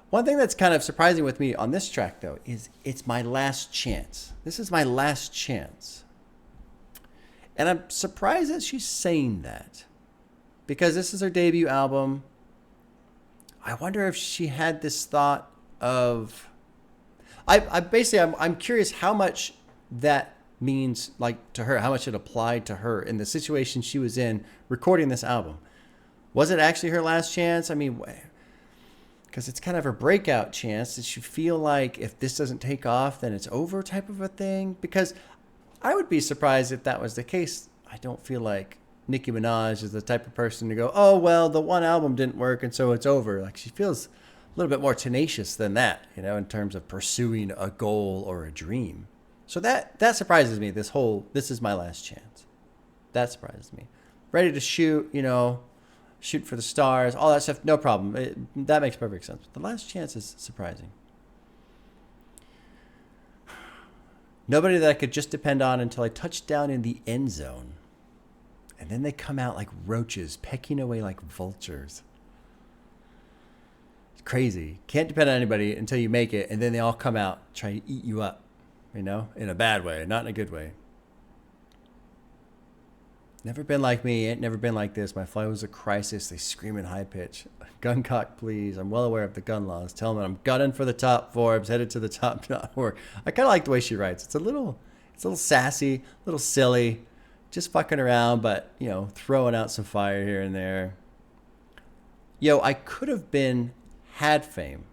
One thing that's kind of surprising with me on this track, though, is it's my last chance. This is my last chance. And I'm surprised that she's saying that. Because this is her debut album. I wonder if she had this thought of... I'm curious how much that means like to her, how much it applied to her in the situation she was in recording this album. Was it actually her last chance? I mean, because it's kind of her breakout chance. Did she feel like if this doesn't take off, then it's over type of a thing? Because I would be surprised if that was the case. I don't feel like Nicki Minaj is the type of person to go, oh, well, the one album didn't work and so it's over. Like she feels a little bit more tenacious than that, you know, in terms of pursuing a goal or a dream. So that surprises me, this is my last chance. That surprises me. Ready to shoot, you know, shoot for the stars, all that stuff, no problem. That makes perfect sense. But the last chance is surprising. Nobody that I could just depend on until I touched down in the end zone. And then they come out like roaches, pecking away like vultures. It's crazy. Can't depend on anybody until you make it, and then they all come out, try to eat you up, you know, in a bad way, not in a good way. Never been like me, ain't never been like this. My flight was a crisis. They scream in high pitch. Gun cock, please. I'm well aware of the gun laws. Tell them I'm gunning for the top Forbes, headed to the top. I kind of like the way she writes. It's a little sassy, a little silly, just fucking around, but, you know, throwing out some fire here and there. Yo, I could have been had fame.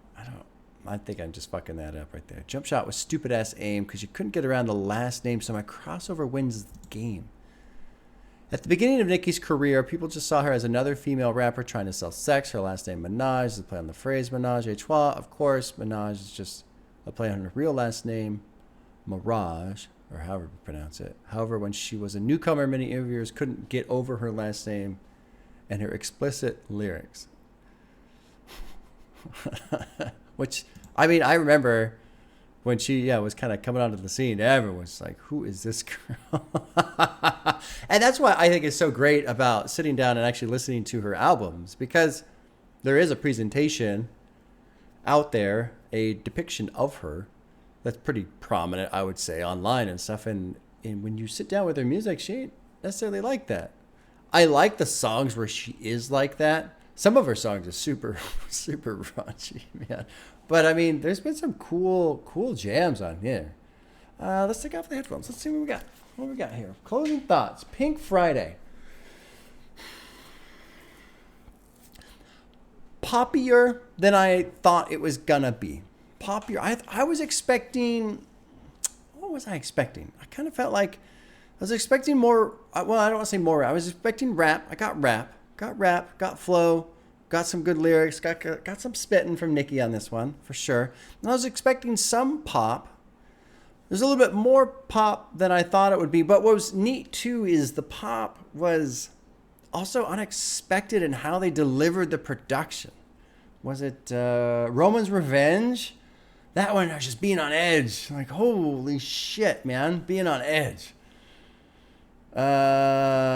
I think I'm just fucking that up right there. Jump shot with stupid ass aim because you couldn't get around the last name, so my crossover wins the game. At the beginning of Nicki's career, people just saw her as another female rapper trying to sell sex. Her last name Minaj is a play on the phrase Menage a trois. Of course, Minaj is just a play on her real last name, Mirage, or however you pronounce it. However, when she was a newcomer, many interviewers couldn't get over her last name and her explicit lyrics. Which, I mean, I remember when she was kind of coming onto the scene, everyone was like, who is this girl? And that's why I think it's so great about sitting down and actually listening to her albums, because there is a presentation out there, a depiction of her that's pretty prominent, I would say, online and stuff. And when you sit down with her music, she ain't necessarily like that. I like the songs where she is like that. Some of her songs are super, super raunchy, man. But I mean, there's been some cool jams on here. Let's take off the headphones. Let's see what we got. What we got here? Closing thoughts. Pink Friday. Poppier than I thought it was gonna be. Poppier. I was expecting. What was I expecting? I kind of felt like I was expecting more. Well, I don't want to say more. I was expecting rap. I got rap. Got flow. Got some good lyrics. Got some spitting from Nicki on this one for sure. And I was expecting some pop. There's a little bit more pop than I thought it would be. But what was neat too is the pop was also unexpected in how they delivered the production. Was it Roman's Revenge? That one, I was just being on edge. Like, holy shit, man. Being on edge.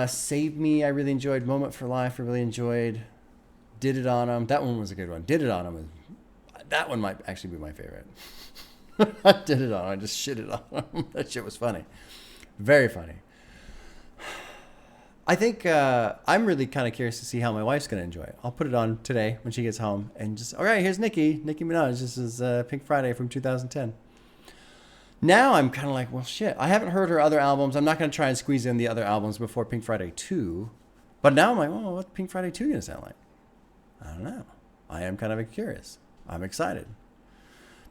Save Me, I really enjoyed. Moment for Life, I really enjoyed. Did It On Him. That one was a good one. Did It On Him. That one might actually be my favorite. I did it on him. I just shit it on him. That shit was funny. Very funny. I think I'm really kind of curious to see how my wife's going to enjoy it. I'll put it on today when she gets home and just, all right, here's Nicki Minaj. This is Pink Friday from 2010. Now I'm kind of like, well, shit. I haven't heard her other albums. I'm not going to try and squeeze in the other albums before Pink Friday 2. But now I'm like, oh, what's Pink Friday 2 going to sound like? I don't know. I am kind of curious. I'm excited.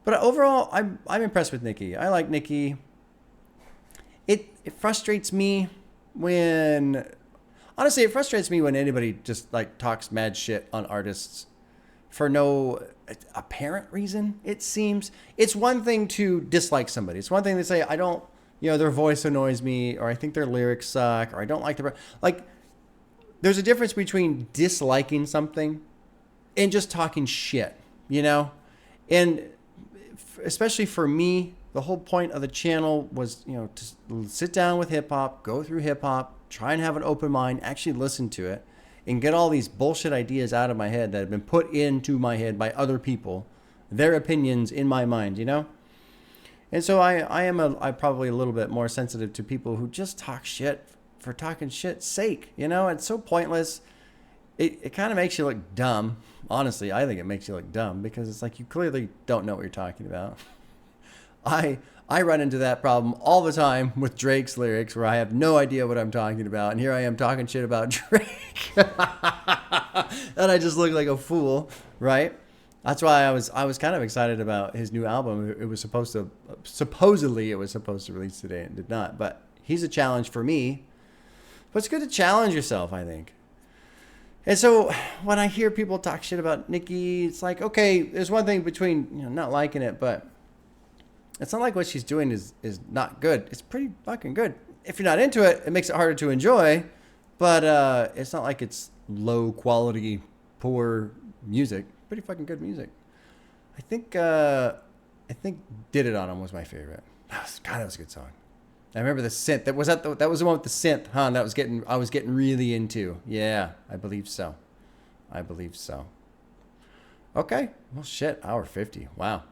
But overall, I'm impressed with Nicki. I like Nicki. It frustrates me when... Honestly, it frustrates me when anybody just like talks mad shit on artists for no apparent reason, it seems. It's one thing to dislike somebody. It's one thing to say, I don't, their voice annoys me, or I think their lyrics suck, or I don't like the... Like, there's a difference between disliking something and just talking shit, And especially for me, the whole point of the channel was, to sit down with hip-hop, go through hip-hop, try and have an open mind, actually listen to it, and get all these bullshit ideas out of my head that have been put into my head by other people, their opinions in my mind, And so I'm probably a little bit more sensitive to people who just talk shit for talking shit's sake, It's so pointless. It kind of makes you look dumb. Honestly, I think it makes you look dumb because it's like you clearly don't know what you're talking about. I run into that problem all the time with Drake's lyrics where I have no idea what I'm talking about. And here I am talking shit about Drake. And I just look like a fool, right? That's why I was kind of excited about his new album. It was supposedly release today and did not. But he's a challenge for me. But it's good to challenge yourself, I think. And so when I hear people talk shit about Nicki, it's like, okay, there's one thing between not liking it, but it's not like what she's doing is not good. It's pretty fucking good. If you're not into it, it makes it harder to enjoy. But it's not like it's low quality, poor music. Pretty fucking good music. I think "Did It On Him" was my favorite. That was a good song. I remember the synth. That was the one with the synth, huh? I was getting really into. Yeah, I believe so. Okay. Well, shit. Hour 50. Wow.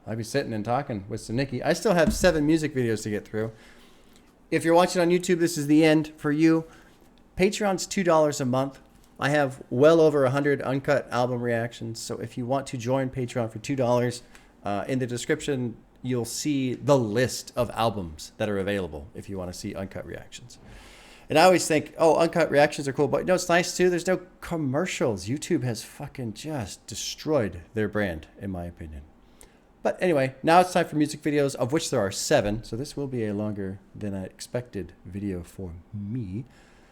I'll be sitting and talking with some Nicki. I still have 7 music videos to get through. If you're watching on YouTube, this is the end for you. Patreon's $2 a month. I have well over 100 uncut album reactions. So if you want to join Patreon for $2, in the description, you'll see the list of albums that are available if you want to see uncut reactions. And I always think, uncut reactions are cool. But it's nice, too. There's no commercials. YouTube has fucking just destroyed their brand, in my opinion. But anyway, now it's time for music videos, of which there are 7. So this will be a longer than I expected video for me.